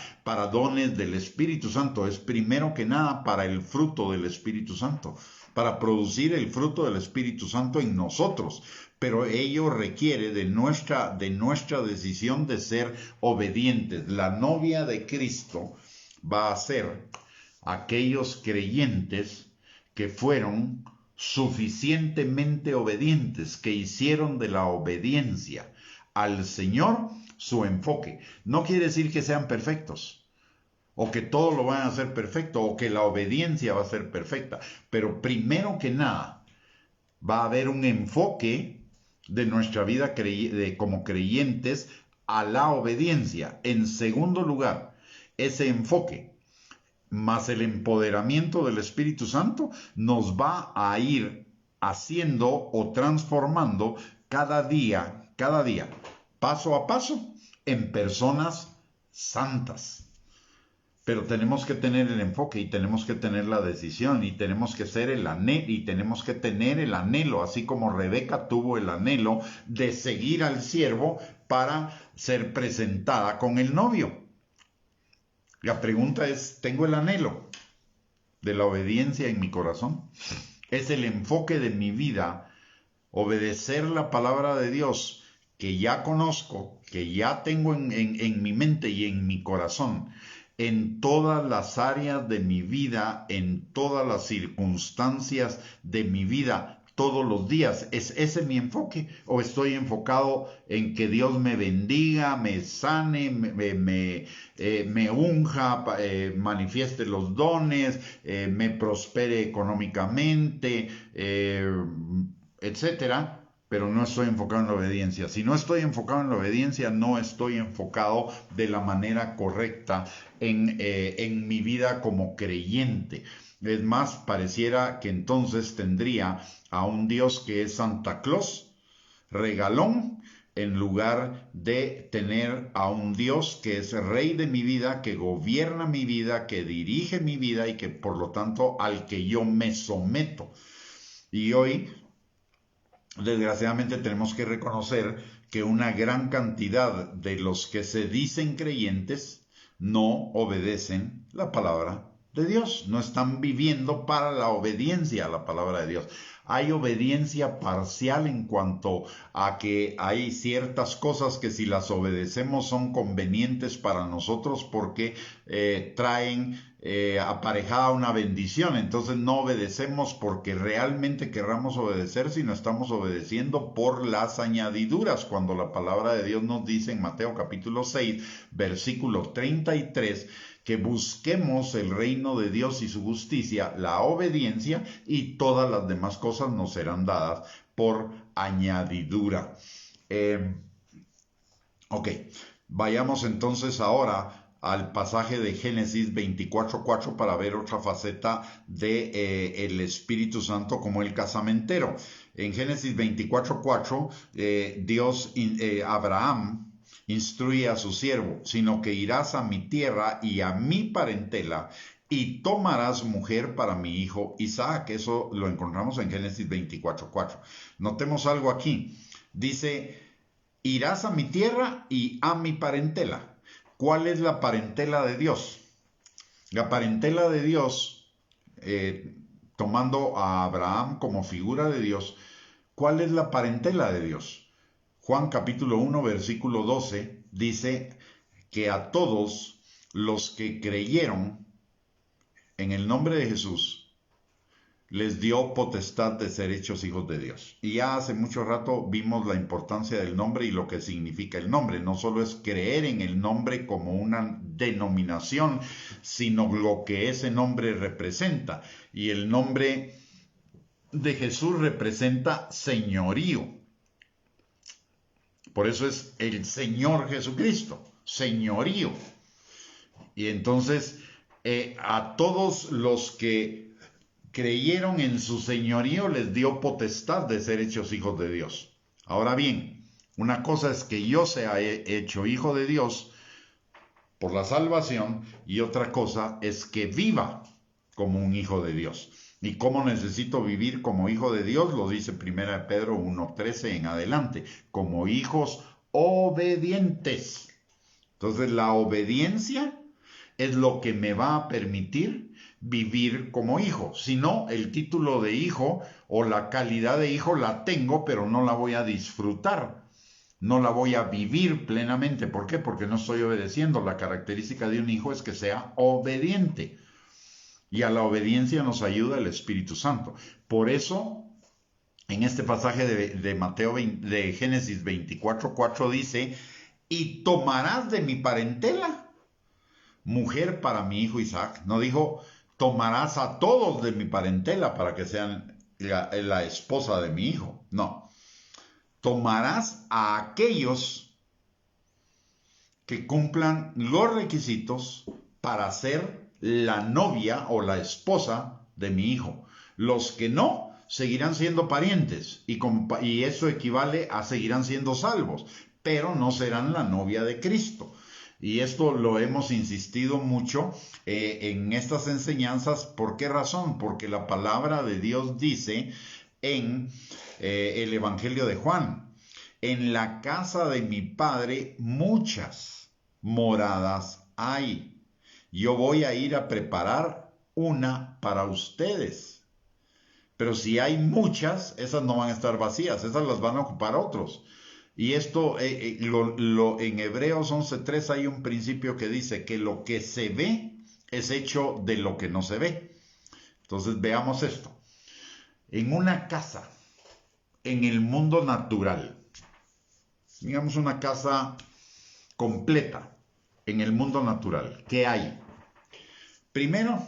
dones del Espíritu Santo. Es primero que nada para el fruto del Espíritu Santo, para producir el fruto del Espíritu Santo en nosotros. Pero ello requiere de nuestra decisión de ser obedientes. La novia de Cristo va a ser aquellos creyentes que fueron suficientemente obedientes, que hicieron de la obediencia al Señor su enfoque. No quiere decir que sean perfectos, o que todo lo van a hacer perfecto, o que la obediencia va a ser perfecta, pero primero que nada va a haber un enfoque de nuestra vida como creyentes a la obediencia. En segundo lugar, ese enfoque más el empoderamiento del Espíritu Santo nos va a ir haciendo o transformando cada día, paso a paso, en personas santas. Pero tenemos que tener el enfoque y tenemos que tener la decisión y tenemos que tener el anhelo, así como Rebeca tuvo el anhelo de seguir al siervo para ser presentada con el novio. La pregunta es, ¿tengo el anhelo de la obediencia en mi corazón? ¿Es el enfoque de mi vida obedecer la palabra de Dios que ya conozco, que ya tengo en mi mente y en mi corazón, en todas las áreas de mi vida, en todas las circunstancias de mi vida, todos los días? ¿Es ese mi enfoque? ¿O estoy enfocado en que Dios me bendiga, me sane, me unja, manifieste los dones, me prospere económicamente, etcétera? Pero no estoy enfocado en la obediencia. Si no estoy enfocado en la obediencia, no estoy enfocado de la manera correcta en mi vida como creyente. Es más, pareciera que entonces tendría a un Dios que es Santa Claus, regalón, en lugar de tener a un Dios que es rey de mi vida, que gobierna mi vida, que dirige mi vida y que por lo tanto al que yo me someto. Y hoy, desgraciadamente, tenemos que reconocer que una gran cantidad de los que se dicen creyentes no obedecen la palabra de Dios, no están viviendo para la obediencia a la palabra de Dios. Hay obediencia parcial en cuanto a que hay ciertas cosas que si las obedecemos son convenientes para nosotros porque traen aparejada una bendición. Entonces no obedecemos porque realmente querramos obedecer, sino estamos obedeciendo por las añadiduras, cuando la palabra de Dios nos dice en Mateo capítulo 6, versículo 33, que busquemos el reino de Dios y su justicia, la obediencia, y todas las demás cosas nos serán dadas por añadidura. Vayamos entonces ahora al pasaje de Génesis 24:4 para ver otra faceta de el Espíritu Santo como el casamentero. En Génesis 24:4, Abraham instruye a su siervo, sino que irás a mi tierra y a mi parentela y tomarás mujer para mi hijo Isaac. Eso lo encontramos en Génesis 24:4. Notemos algo aquí. Dice, irás a mi tierra y a mi parentela. ¿Cuál es la parentela de Dios? La parentela de Dios, tomando a Abraham como figura de Dios, ¿cuál es la parentela de Dios? Juan capítulo 1, versículo 12, dice que a todos los que creyeron en el nombre de Jesús, les dio potestad de ser hechos hijos de Dios. Y ya hace mucho rato vimos la importancia del nombre y lo que significa el nombre. No solo es creer en el nombre como una denominación, sino lo que ese nombre representa. Y el nombre de Jesús representa señorío. Por eso es el Señor Jesucristo, señorío. Y entonces a todos los que creyeron en su señorío les dio potestad de ser hechos hijos de Dios. Ahora bien, una cosa es que yo sea hecho hijo de Dios por la salvación y otra cosa es que viva como un hijo de Dios. ¿Y cómo necesito vivir como hijo de Dios? Lo dice 1 Pedro 1:13 en adelante, como hijos obedientes. Entonces la obediencia es lo que me va a permitir vivir como hijo. Si no, el título de hijo o la calidad de hijo la tengo, pero no la voy a disfrutar. No la voy a vivir plenamente. ¿Por qué? Porque no estoy obedeciendo. La característica de un hijo es que sea obediente. Y a la obediencia nos ayuda el Espíritu Santo. Por eso, en este pasaje de Génesis 24:4 dice, y tomarás de mi parentela mujer para mi hijo Isaac. No dijo, tomarás a todos de mi parentela para que sean la esposa de mi hijo. No. Tomarás a aquellos que cumplan los requisitos para ser la novia o la esposa de mi hijo. Los que no, seguirán siendo parientes y eso equivale a seguirán siendo salvos, pero no serán la novia de Cristo. Y esto lo hemos insistido mucho en estas enseñanzas. ¿Por qué razón? Porque la palabra de Dios dice en el Evangelio de Juan, en la casa de mi Padre muchas moradas hay. Yo voy a ir a preparar una para ustedes. Pero si hay muchas, esas no van a estar vacías, esas las van a ocupar otros. Y esto, en Hebreos 11:3 hay un principio que dice que lo que se ve es hecho de lo que no se ve. Entonces veamos esto. En una casa, en el mundo natural, digamos una casa completa, en el mundo natural, ¿qué hay? Primero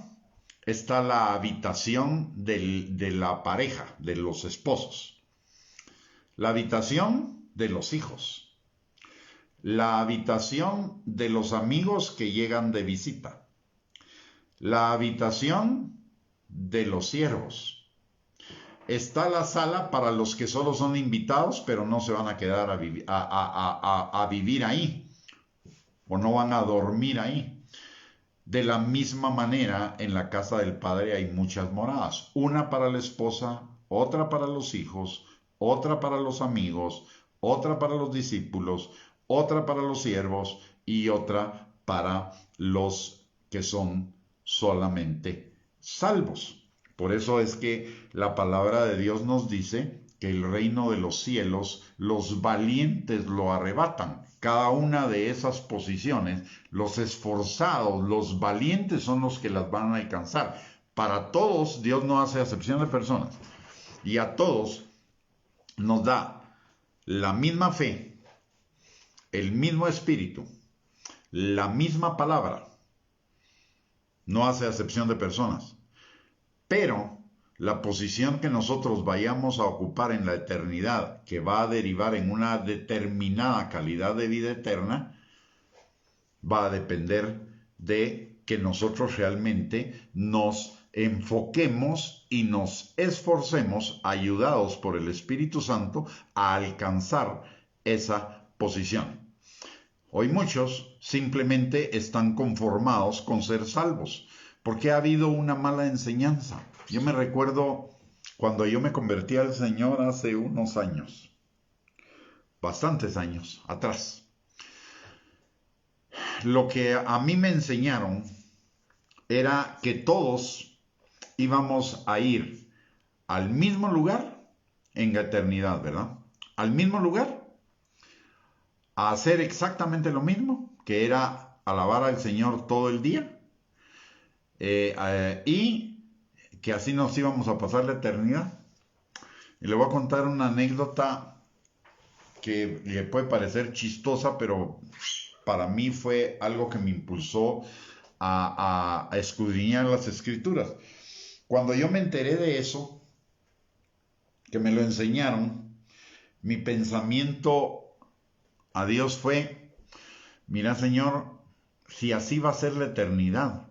está la habitación de la pareja, de los esposos. La habitación de los hijos. La habitación de los amigos que llegan de visita. La habitación de los siervos. Está la sala para los que solo son invitados, pero no se van a quedar a vivir ahí, o no van a dormir ahí. De la misma manera, en la casa del Padre hay muchas moradas. Una para la esposa, otra para los hijos, otra para los amigos, otra para los discípulos, otra para los siervos y otra para los que son solamente salvos. Por eso es que la palabra de Dios nos dice que el reino de los cielos, los valientes lo arrebatan. Cada una de esas posiciones, los esforzados, los valientes son los que las van a alcanzar. Para todos, Dios no hace acepción de personas. Y a todos nos da la misma fe, el mismo espíritu, la misma palabra. No hace acepción de personas. Pero la posición que nosotros vayamos a ocupar en la eternidad, que va a derivar en una determinada calidad de vida eterna, va a depender de que nosotros realmente nos enfoquemos y nos esforcemos, ayudados por el Espíritu Santo, a alcanzar esa posición. Hoy muchos simplemente están conformados con ser salvos, porque ha habido una mala enseñanza. Yo me recuerdo cuando yo me convertí al Señor hace unos años, bastantes años atrás. Lo que a mí me enseñaron era que todos íbamos a ir al mismo lugar en la eternidad, ¿verdad? Al mismo lugar, a hacer exactamente lo mismo, que era alabar al Señor todo el día, y que así nos íbamos a pasar la eternidad. Y le voy a contar una anécdota que le puede parecer chistosa, pero para mí fue algo que me impulsó a escudriñar las escrituras. Cuando yo me enteré de eso, que me lo enseñaron, mi pensamiento a Dios fue: mira, Señor, si así va a ser la eternidad,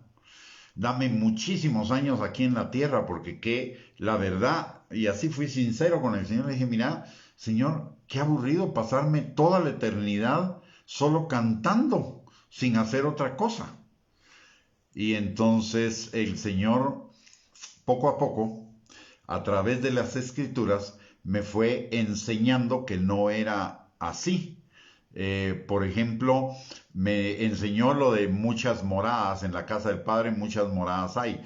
dame muchísimos años aquí en la tierra, porque la verdad, y así fui sincero con el Señor, le dije: mira, Señor, qué aburrido pasarme toda la eternidad solo cantando, sin hacer otra cosa. Y entonces el Señor, poco a poco, a través de las escrituras, me fue enseñando que no era así. Por ejemplo, me enseñó lo de muchas moradas en la casa del Padre, muchas moradas hay.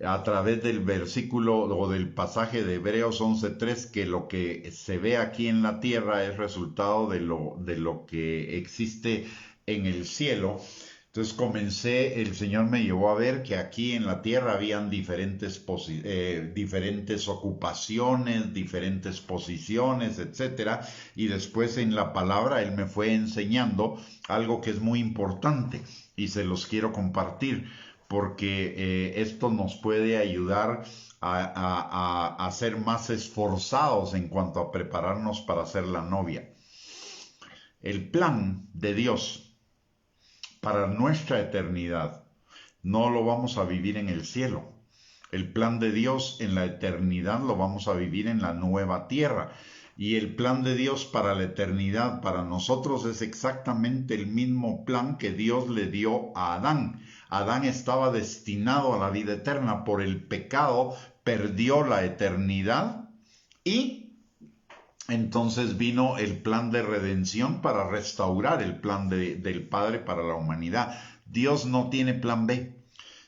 A través del versículo o del pasaje de Hebreos 11:3, que lo que se ve aquí en la tierra es resultado de lo que existe en el cielo. Entonces el Señor me llevó a ver que aquí en la tierra habían diferentes ocupaciones, diferentes posiciones, etcétera. Y después en la palabra Él me fue enseñando algo que es muy importante y se los quiero compartir, porque esto nos puede ayudar a ser más esforzados en cuanto a prepararnos para ser la novia. El plan de Dios para nuestra eternidad no lo vamos a vivir en el cielo. El plan de Dios en la eternidad lo vamos a vivir en la nueva tierra. Y el plan de Dios para la eternidad, para nosotros, es exactamente el mismo plan que Dios le dio a Adán. Adán estaba destinado a la vida eterna. Por el pecado perdió la eternidad y entonces vino el plan de redención para restaurar el plan del Padre para la humanidad. Dios no tiene plan B.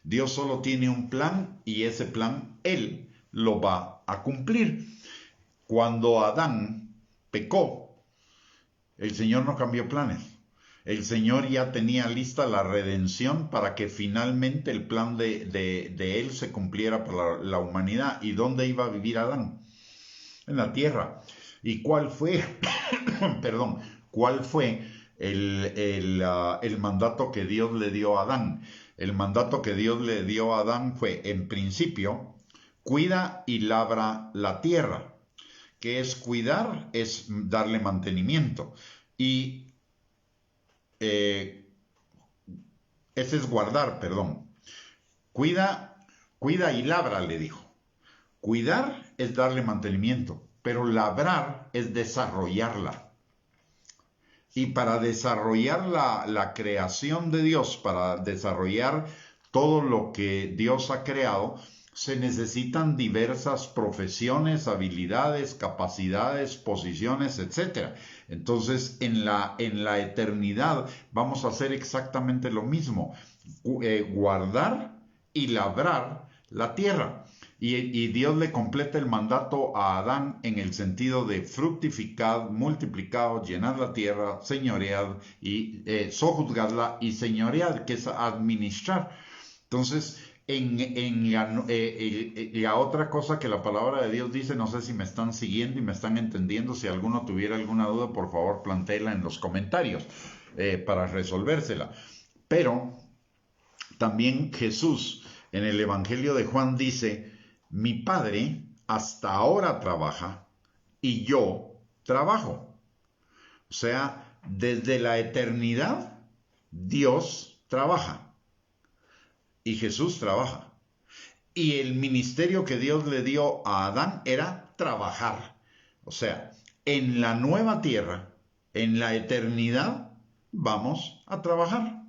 Dios solo tiene un plan y ese plan Él lo va a cumplir. Cuando Adán pecó, el Señor no cambió planes. El Señor ya tenía lista la redención para que finalmente el plan de Él se cumpliera para la humanidad. ¿Y dónde iba a vivir Adán? En la tierra. ¿Y cuál fue, perdón, cuál fue el mandato que Dios le dio a Adán? El mandato que Dios le dio a Adán fue, en principio, cuida y labra la tierra. ¿Qué es cuidar? Es darle mantenimiento. Y ese es guardar, perdón. Cuida y labra, le dijo. Cuidar es darle mantenimiento, pero labrar es desarrollarla. Y para desarrollar la creación de Dios, para desarrollar todo lo que Dios ha creado, se necesitan diversas profesiones, habilidades, capacidades, posiciones, etc. Entonces, en la eternidad vamos a hacer exactamente lo mismo, guardar y labrar la tierra. Y Dios le completa el mandato a Adán en el sentido de fructificad, multiplicaos, llenad la tierra, señoread y sojuzgadla y señoread, que es administrar. Entonces, la otra cosa que la palabra de Dios dice, no sé si me están siguiendo y me están entendiendo, si alguno tuviera alguna duda, por favor, plantéela en los comentarios para resolvérsela. Pero también Jesús en el Evangelio de Juan dice: mi Padre hasta ahora trabaja y yo trabajo. O sea, desde la eternidad Dios trabaja y Jesús trabaja. Y el ministerio que Dios le dio a Adán era trabajar. O sea, en la nueva tierra, en la eternidad, vamos a trabajar.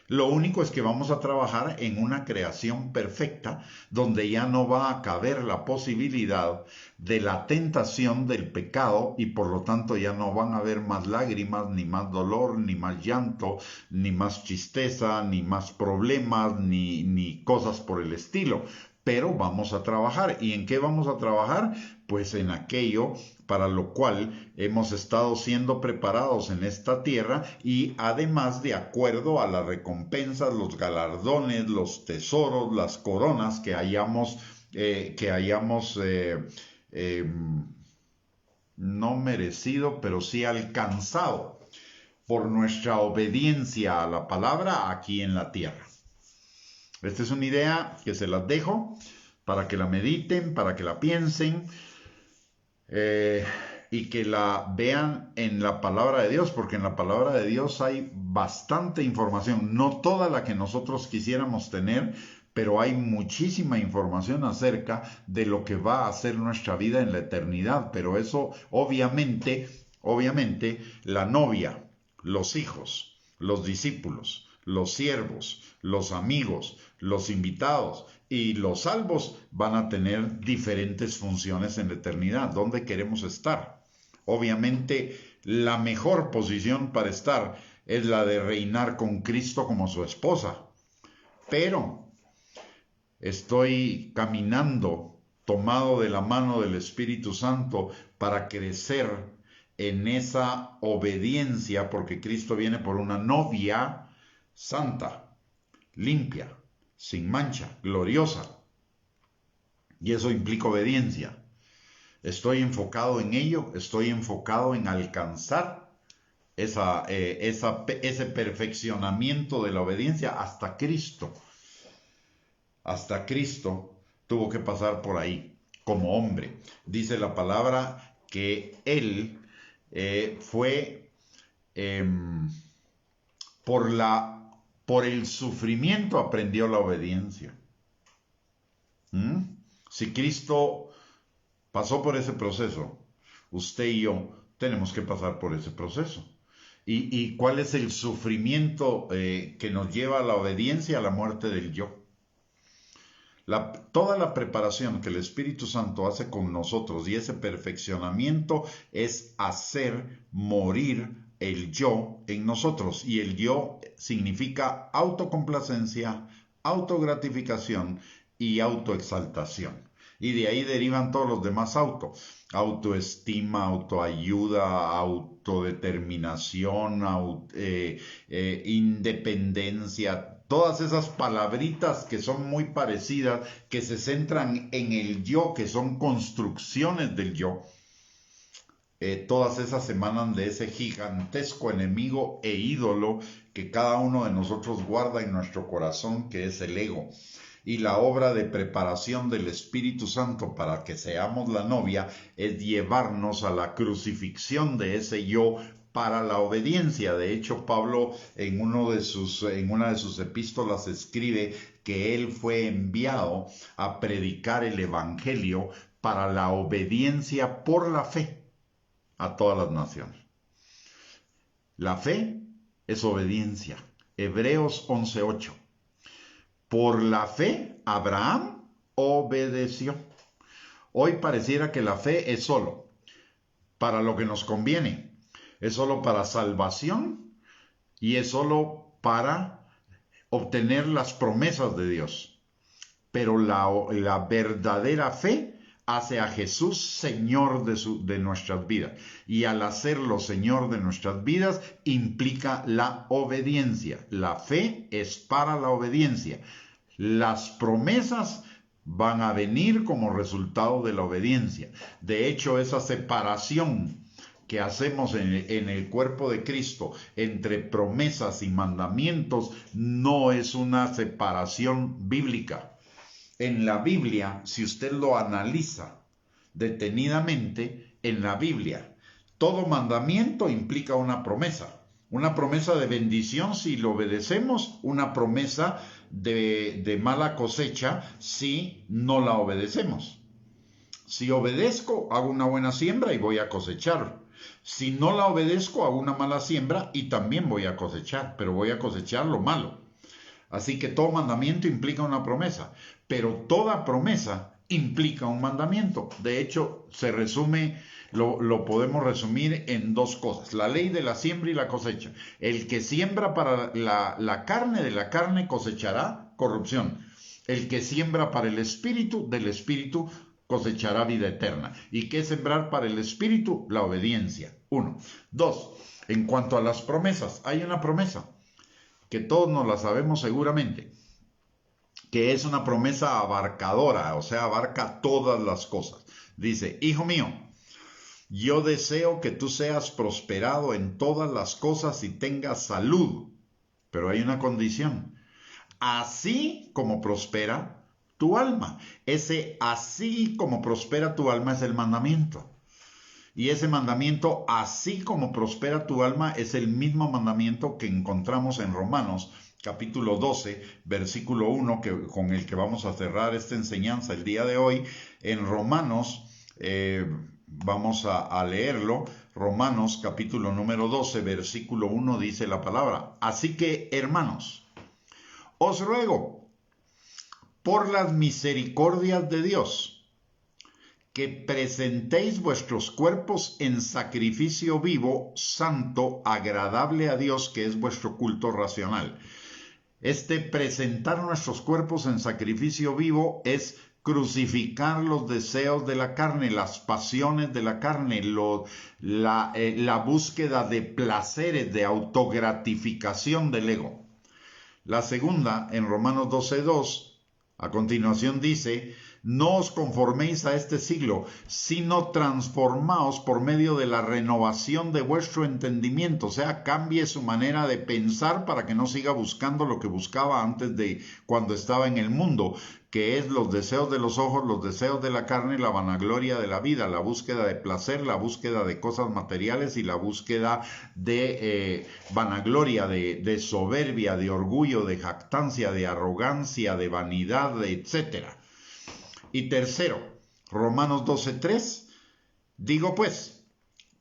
Lo único es que vamos a trabajar en una creación perfecta, donde ya no va a caber la posibilidad de la tentación del pecado y por lo tanto ya no van a haber más lágrimas, ni más dolor, ni más llanto, ni más tristeza, ni más problemas, ni cosas por el estilo. Pero vamos a trabajar. ¿Y en qué vamos a trabajar? pues en aquello para lo cual hemos estado siendo preparados en esta tierra, y además de acuerdo a las recompensas, los galardones, los tesoros, las coronas que hayamos no merecido, pero sí alcanzado por nuestra obediencia a la palabra aquí en la tierra. Esta es una idea que se las dejo para que la mediten, para que la piensen, y que la vean en la palabra de Dios, porque en la palabra de Dios hay bastante información, no toda la que nosotros quisiéramos tener, pero hay muchísima información acerca de lo que va a ser nuestra vida en la eternidad. Pero eso obviamente la novia, los hijos, los discípulos, los siervos, los amigos, los invitados y los salvos van a tener diferentes funciones en la eternidad. ¿Dónde queremos estar? Obviamente la mejor posición para estar es la de reinar con Cristo como su esposa. Pero estoy caminando tomado de la mano del Espíritu Santo para crecer en esa obediencia, porque Cristo viene por una novia santa, limpia, sin mancha, gloriosa. Y eso implica obediencia. Estoy enfocado en ello, estoy enfocado en alcanzar ese perfeccionamiento de la obediencia hasta Cristo. Hasta Cristo tuvo que pasar por ahí como hombre. Dice la palabra que Él fue por el sufrimiento aprendió la obediencia. Si Cristo pasó por ese proceso, usted y yo tenemos que pasar por ese proceso. ¿Y cuál es el sufrimiento que nos lleva a la obediencia, a la muerte del yo? Toda la preparación que el Espíritu Santo hace con nosotros y ese perfeccionamiento es hacer morir el yo en nosotros. Y el yo significa autocomplacencia, autogratificación y autoexaltación. Y de ahí derivan todos los demás autoestima, autoayuda, autodeterminación, independencia. Todas esas palabritas que son muy parecidas, que se centran en el yo, que son construcciones del yo, todas esas emanan de ese gigantesco enemigo e ídolo que cada uno de nosotros guarda en nuestro corazón, que es el ego. Y la obra de preparación del Espíritu Santo para que seamos la novia es llevarnos a la crucifixión de ese yo para la obediencia. De hecho, Pablo en una de sus epístolas escribe que él fue enviado a predicar el Evangelio para la obediencia por la fe a todas las naciones. La fe es obediencia. Hebreos 11:8. Por la fe, Abraham obedeció. Hoy pareciera que la fe es solo para lo que nos conviene, es solo para salvación y es solo para obtener las promesas de Dios. Pero la verdadera fe hace a Jesús Señor de nuestras vidas. Y al hacerlo Señor de nuestras vidas implica la obediencia. La fe es para la obediencia. Las promesas van a venir como resultado de la obediencia. De hecho, esa separación que hacemos en el cuerpo de Cristo entre promesas y mandamientos no es una separación bíblica. En la Biblia, si usted lo analiza detenidamente, en la Biblia, todo mandamiento implica una promesa de bendición si lo obedecemos, una promesa de mala cosecha si no la obedecemos. Si obedezco, hago una buena siembra y voy a cosechar. Si no la obedezco, hago una mala siembra y también voy a cosechar, pero voy a cosechar lo malo. Así que todo mandamiento implica una promesa, pero toda promesa implica un mandamiento. De hecho, se resume, lo podemos resumir en dos cosas: la ley de la siembra y la cosecha. El que siembra para la carne, de la carne cosechará corrupción. El que siembra para el espíritu, del espíritu cosechará vida eterna. ¿Y qué es sembrar para el espíritu? La obediencia. 1. 2. En cuanto a las promesas, hay una promesa que todos nos la sabemos seguramente, que es una promesa abarcadora, o sea, abarca todas las cosas. Dice, hijo mío, yo deseo que tú seas prosperado en todas las cosas y tengas salud, pero hay una condición, así como prospera tu alma. Ese así como prospera tu alma es el mandamiento. Y ese mandamiento, así como prospera tu alma, es el mismo mandamiento que encontramos en Romanos, capítulo 12, versículo 1, con el que vamos a cerrar esta enseñanza el día de hoy. En Romanos, vamos a leerlo. Romanos, capítulo número 12, versículo 1, dice la palabra. Así que, hermanos, os ruego, por las misericordias de Dios, que presentéis vuestros cuerpos en sacrificio vivo, santo, agradable a Dios, que es vuestro culto racional. Presentar nuestros cuerpos en sacrificio vivo es crucificar los deseos de la carne, las pasiones de la carne, la búsqueda de placeres, de autogratificación del ego. La segunda, en Romanos 12:2, a continuación dice, no os conforméis a este siglo, sino transformaos por medio de la renovación de vuestro entendimiento. O sea, cambie su manera de pensar para que no siga buscando lo que buscaba antes de cuando estaba en el mundo, que es los deseos de los ojos, los deseos de la carne, la vanagloria de la vida, la búsqueda de placer, la búsqueda de cosas materiales y la búsqueda de vanagloria, de soberbia, de orgullo, de jactancia, de arrogancia, de vanidad, etcétera. Y tercero, Romanos 12:3, digo pues,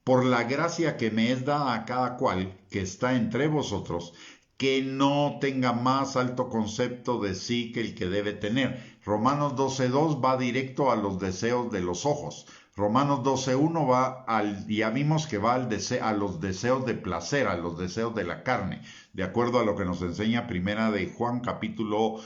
por la gracia que me es dada a cada cual que está entre vosotros, que no tenga más alto concepto de sí que el que debe tener. Romanos 12:2 va directo a los deseos de los ojos. Romanos 12:1 ya vimos que va a los deseos de placer, a los deseos de la carne, de acuerdo a lo que nos enseña Primera de Juan, capítulo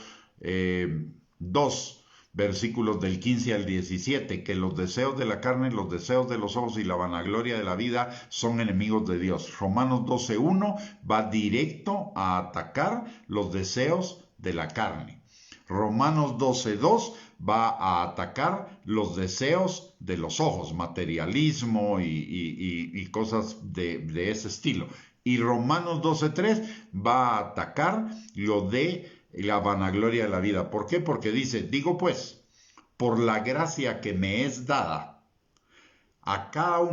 2, versículos del 15 al 17, que los deseos de la carne, los deseos de los ojos y la vanagloria de la vida son enemigos de Dios. Romanos 12:1 va directo a atacar los deseos de la carne. Romanos 12:2 va a atacar los deseos de los ojos, materialismo y cosas de ese estilo. Y Romanos 12:3 va a atacar lo de la vanagloria de la vida. ¿Por qué? Porque dice, digo pues, por la gracia que me es dada, a cada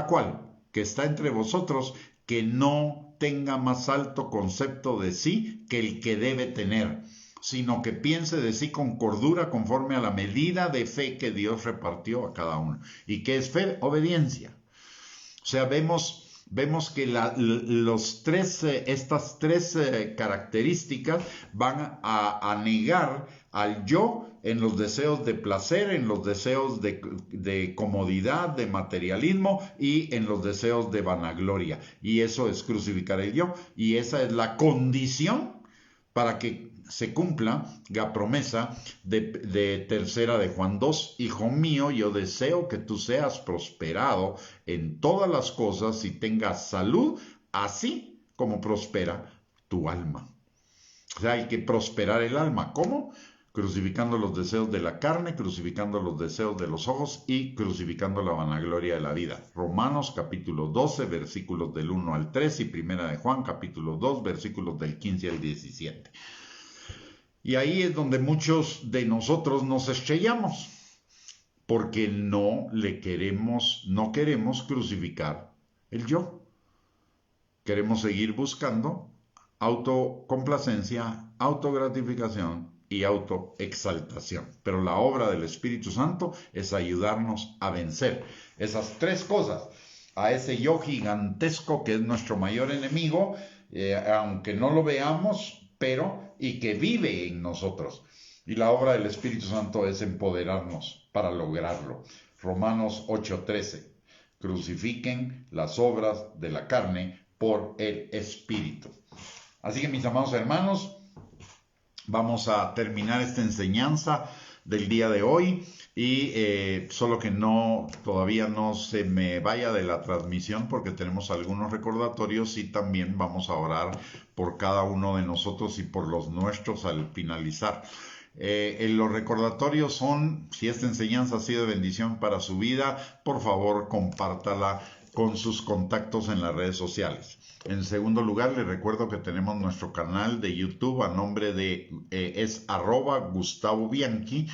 cual que está entre vosotros, que no tenga más alto concepto de sí que el que debe tener, sino que piense de sí con cordura conforme a la medida de fe que Dios repartió a cada uno. ¿Y qué es fe? Obediencia. O sea, vemos que estas tres características van a negar al yo en los deseos de placer, en los deseos de comodidad, de materialismo y en los deseos de vanagloria. Y eso es crucificar el yo. Y esa es la condición para que se cumpla la promesa de tercera de Juan 2, hijo mío, yo deseo que tú seas prosperado en todas las cosas y tengas salud, así como prospera tu alma. O sea, hay que prosperar el alma. ¿Cómo? Crucificando los deseos de la carne, crucificando los deseos de los ojos y crucificando la vanagloria de la vida. Romanos capítulo 12, versículos del 1 al 3 y primera de Juan capítulo 2, versículos del 15 al 17. Y ahí es donde muchos de nosotros nos estrellamos, porque no queremos crucificar el yo. Queremos seguir buscando autocomplacencia, autogratificación y autoexaltación. Pero la obra del Espíritu Santo es ayudarnos a vencer esas tres cosas, a ese yo gigantesco que es nuestro mayor enemigo, aunque no lo veamos, y que vive en nosotros. Y la obra del Espíritu Santo es empoderarnos para lograrlo. Romanos 8:13. Crucifiquen las obras de la carne por el Espíritu. Así que mis amados hermanos, vamos a terminar esta enseñanza del día de hoy. Y solo que todavía no se me vaya de la transmisión porque tenemos algunos recordatorios y también vamos a orar por cada uno de nosotros y por los nuestros al finalizar. Los recordatorios son, si esta enseñanza ha sido de bendición para su vida, por favor compártala con sus contactos en las redes sociales. En segundo lugar, les recuerdo que tenemos nuestro canal de YouTube a nombre de es @GustavoBianchi,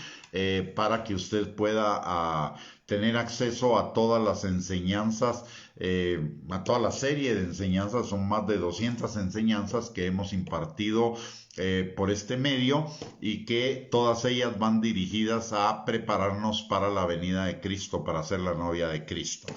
para que usted pueda tener acceso a todas las enseñanzas, a toda la serie de enseñanzas. Son más de 200 enseñanzas que hemos impartido por este medio y que todas ellas van dirigidas a prepararnos para la venida de Cristo, para ser la novia de Cristo.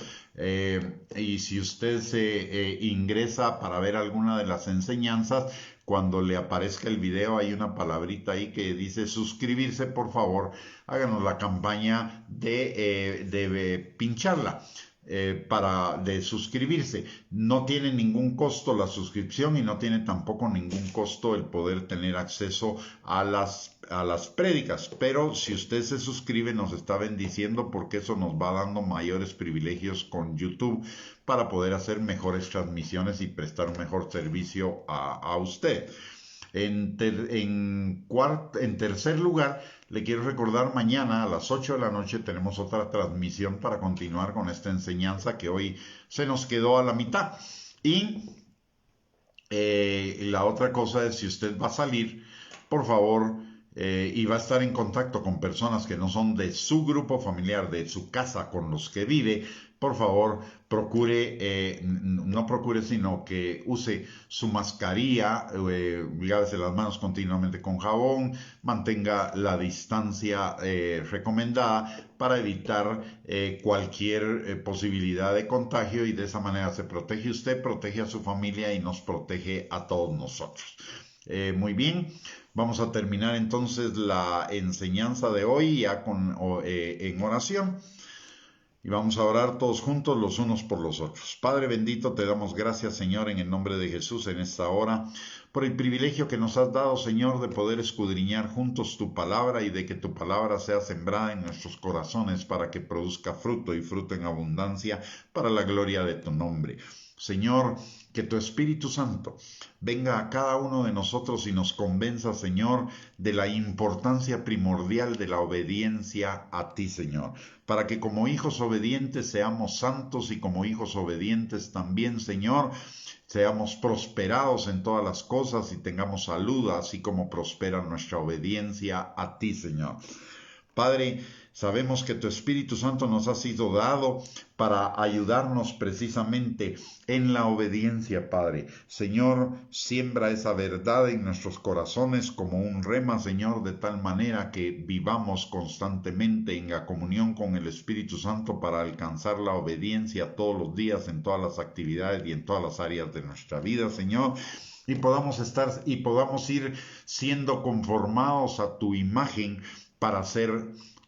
Y si usted se ingresa para ver alguna de las enseñanzas, cuando le aparezca el video hay una palabrita ahí que dice suscribirse. Por favor, háganos la campaña de pincharla. De suscribirse. No tiene ningún costo la suscripción y no tiene tampoco ningún costo el poder tener acceso a las prédicas, pero si usted se suscribe nos está bendiciendo porque eso nos va dando mayores privilegios con YouTube para poder hacer mejores transmisiones y prestar un mejor servicio a usted. En tercer lugar, le quiero recordar, mañana a las 8 de la noche tenemos otra transmisión para continuar con esta enseñanza que hoy se nos quedó a la mitad. Y la otra cosa es, si usted va a salir, por favor, y va a estar en contacto con personas que no son de su grupo familiar, de su casa, con los que vive, por favor, no procure, sino que use su mascarilla, lávese las manos continuamente con jabón, mantenga la distancia recomendada para evitar cualquier posibilidad de contagio, y de esa manera se protege usted, protege a su familia y nos protege a todos nosotros. Muy bien, vamos a terminar entonces la enseñanza de hoy ya en oración. Y vamos a orar todos juntos los unos por los otros. Padre bendito, te damos gracias, Señor, en el nombre de Jesús en esta hora, por el privilegio que nos has dado, Señor, de poder escudriñar juntos tu palabra y de que tu palabra sea sembrada en nuestros corazones para que produzca fruto y fruto en abundancia para la gloria de tu nombre. Señor, que tu Espíritu Santo venga a cada uno de nosotros y nos convenza, Señor, de la importancia primordial de la obediencia a ti, Señor, para que como hijos obedientes seamos santos y como hijos obedientes también, Señor, seamos prosperados en todas las cosas y tengamos salud, así como prospera nuestra obediencia a ti, Señor. Padre, sabemos que tu Espíritu Santo nos ha sido dado para ayudarnos precisamente en la obediencia, Padre. Señor, siembra esa verdad en nuestros corazones como un rema, Señor, de tal manera que vivamos constantemente en la comunión con el Espíritu Santo para alcanzar la obediencia todos los días en todas las actividades y en todas las áreas de nuestra vida, Señor. Y podamos ir siendo conformados a tu imagen para ser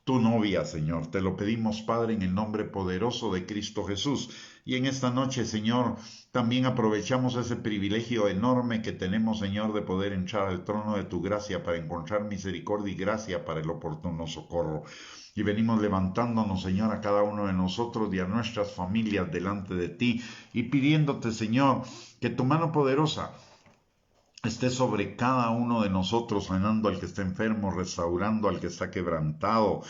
tu novia, Señor. Te lo pedimos, Padre, en el nombre poderoso de Cristo Jesús. Y en esta noche, Señor, también aprovechamos ese privilegio enorme que tenemos, Señor, de poder entrar al trono de tu gracia para encontrar misericordia y gracia para el oportuno socorro. Y venimos levantándonos, Señor, a cada uno de nosotros y a nuestras familias delante de ti y pidiéndote, Señor, que tu mano poderosa esté sobre cada uno de nosotros, sanando al que está enfermo, restaurando al que está quebrantado,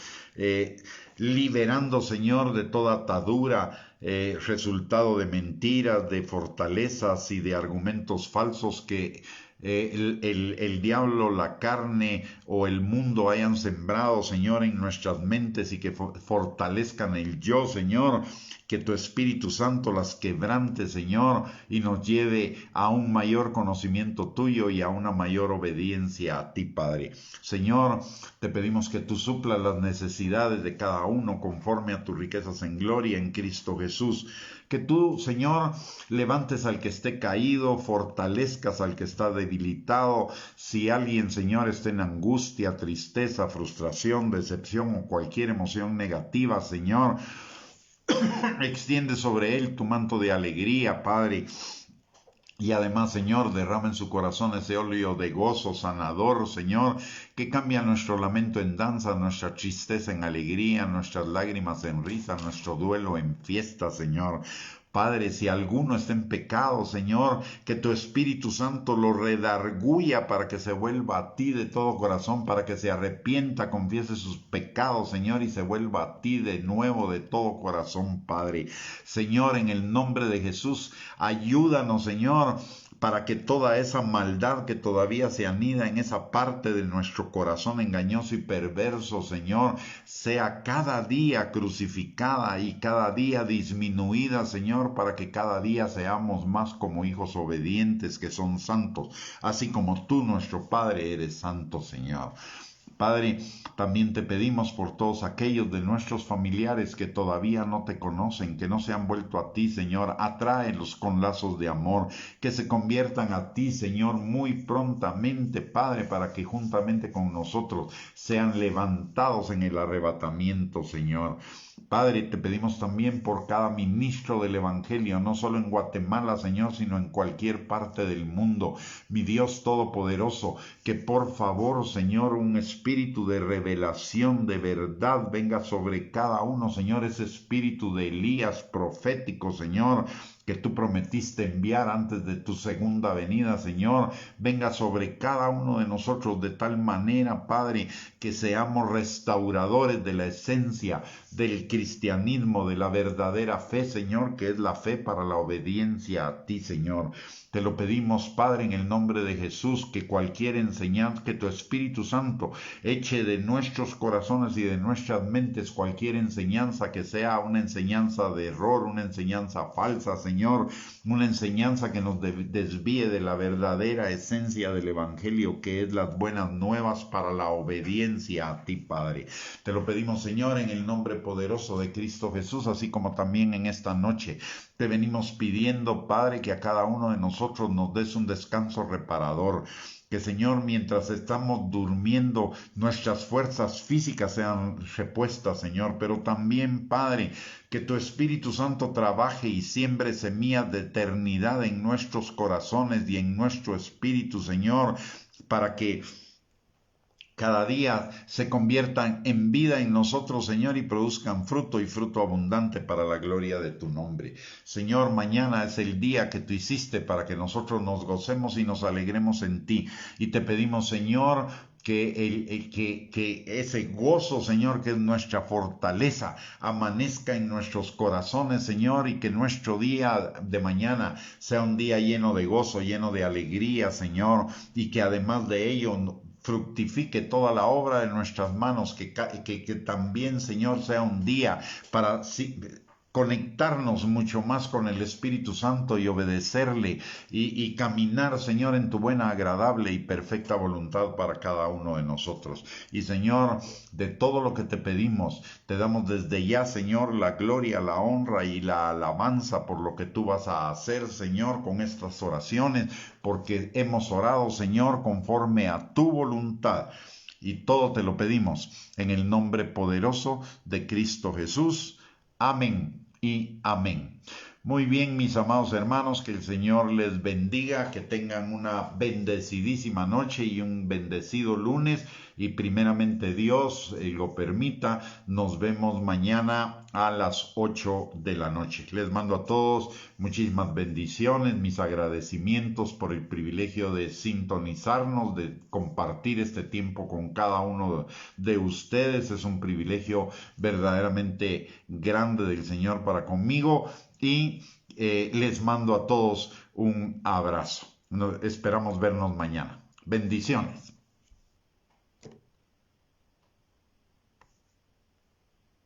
liberando, Señor, de toda atadura, resultado de mentiras, de fortalezas y de argumentos falsos que el diablo, la carne o el mundo hayan sembrado, Señor, en nuestras mentes y que fortalezcan el yo, Señor. Que tu Espíritu Santo las quebrante, Señor, y nos lleve a un mayor conocimiento tuyo y a una mayor obediencia a ti, Padre. Señor, te pedimos que tú suplas las necesidades de cada uno conforme a tus riquezas en gloria en Cristo Jesús. Que tú, Señor, levantes al que esté caído, fortalezcas al que está debilitado. Si alguien, Señor, está en angustia, tristeza, frustración, decepción o cualquier emoción negativa, Señor, extiende sobre él tu manto de alegría, Padre. Y además, Señor, derrama en su corazón ese óleo de gozo sanador, Señor, que cambia nuestro lamento en danza, nuestra tristeza en alegría, nuestras lágrimas en risa, nuestro duelo en fiesta, Señor. Padre, si alguno está en pecado, Señor, que tu Espíritu Santo lo redarguya para que se vuelva a ti de todo corazón, para que se arrepienta, confiese sus pecados, Señor, y se vuelva a ti de nuevo de todo corazón, Padre. Señor, en el nombre de Jesús, ayúdanos, Señor, para que toda esa maldad que todavía se anida en esa parte de nuestro corazón engañoso y perverso, Señor, sea cada día crucificada y cada día disminuida, Señor, para que cada día seamos más como hijos obedientes que son santos, así como tú, nuestro Padre, eres santo, Señor. Padre, también te pedimos por todos aquellos de nuestros familiares que todavía no te conocen, que no se han vuelto a ti, Señor. Atráelos con lazos de amor, que se conviertan a ti, Señor, muy prontamente, Padre, para que juntamente con nosotros sean levantados en el arrebatamiento, Señor. Padre, te pedimos también por cada ministro del Evangelio, no solo en Guatemala, Señor, sino en cualquier parte del mundo. Mi Dios Todopoderoso, que por favor, Señor, un espíritu de revelación, de verdad, venga sobre cada uno, Señor, ese espíritu de Elías profético, Señor, que tú prometiste enviar antes de tu segunda venida, Señor, venga sobre cada uno de nosotros de tal manera, Padre, que seamos restauradores de la esencia del cristianismo, de la verdadera fe, Señor, que es la fe para la obediencia a ti, Señor. Te lo pedimos, Padre, en el nombre de Jesús, que cualquier enseñanza, que tu Espíritu Santo eche de nuestros corazones y de nuestras mentes cualquier enseñanza que sea una enseñanza de error, una enseñanza falsa, Señor, una enseñanza que nos desvíe de la verdadera esencia del Evangelio, que es las buenas nuevas para la obediencia a ti, Padre. Te lo pedimos, Señor, en el nombre poderoso de Cristo Jesús, así como también en esta noche. Te venimos pidiendo, Padre, que a cada uno de nosotros nos des un descanso reparador. Que, Señor, mientras estamos durmiendo, nuestras fuerzas físicas sean repuestas, Señor. Pero también, Padre, que tu Espíritu Santo trabaje y siembre semillas de eternidad en nuestros corazones y en nuestro espíritu, Señor, para que cada día se conviertan en vida en nosotros, Señor, y produzcan fruto y fruto abundante para la gloria de tu nombre. Señor, mañana es el día que tú hiciste para que nosotros nos gocemos y nos alegremos en ti. Y te pedimos, Señor, que ese gozo, Señor, que es nuestra fortaleza, amanezca en nuestros corazones, Señor, y que nuestro día de mañana sea un día lleno de gozo, lleno de alegría, Señor, y que además de ello fructifique toda la obra de nuestras manos, que también, Señor, sea un día para conectarnos mucho más con el Espíritu Santo y obedecerle y caminar, Señor, en tu buena, agradable y perfecta voluntad para cada uno de nosotros. Y, Señor, de todo lo que te pedimos, te damos desde ya, Señor, la gloria, la honra y la alabanza por lo que tú vas a hacer, Señor, con estas oraciones, porque hemos orado, Señor, conforme a tu voluntad. Y todo te lo pedimos en el nombre poderoso de Cristo Jesús. Amén y amén. Muy bien, mis amados hermanos, que el Señor les bendiga, que tengan una bendecidísima noche y un bendecido lunes, y primeramente Dios lo permita, nos vemos mañana a las 8 de la noche. Les mando a todos muchísimas bendiciones, mis agradecimientos por el privilegio de sintonizarnos, de compartir este tiempo con cada uno de ustedes. Es un privilegio verdaderamente grande del Señor para conmigo. Y les mando a todos un abrazo. Esperamos vernos mañana. Bendiciones.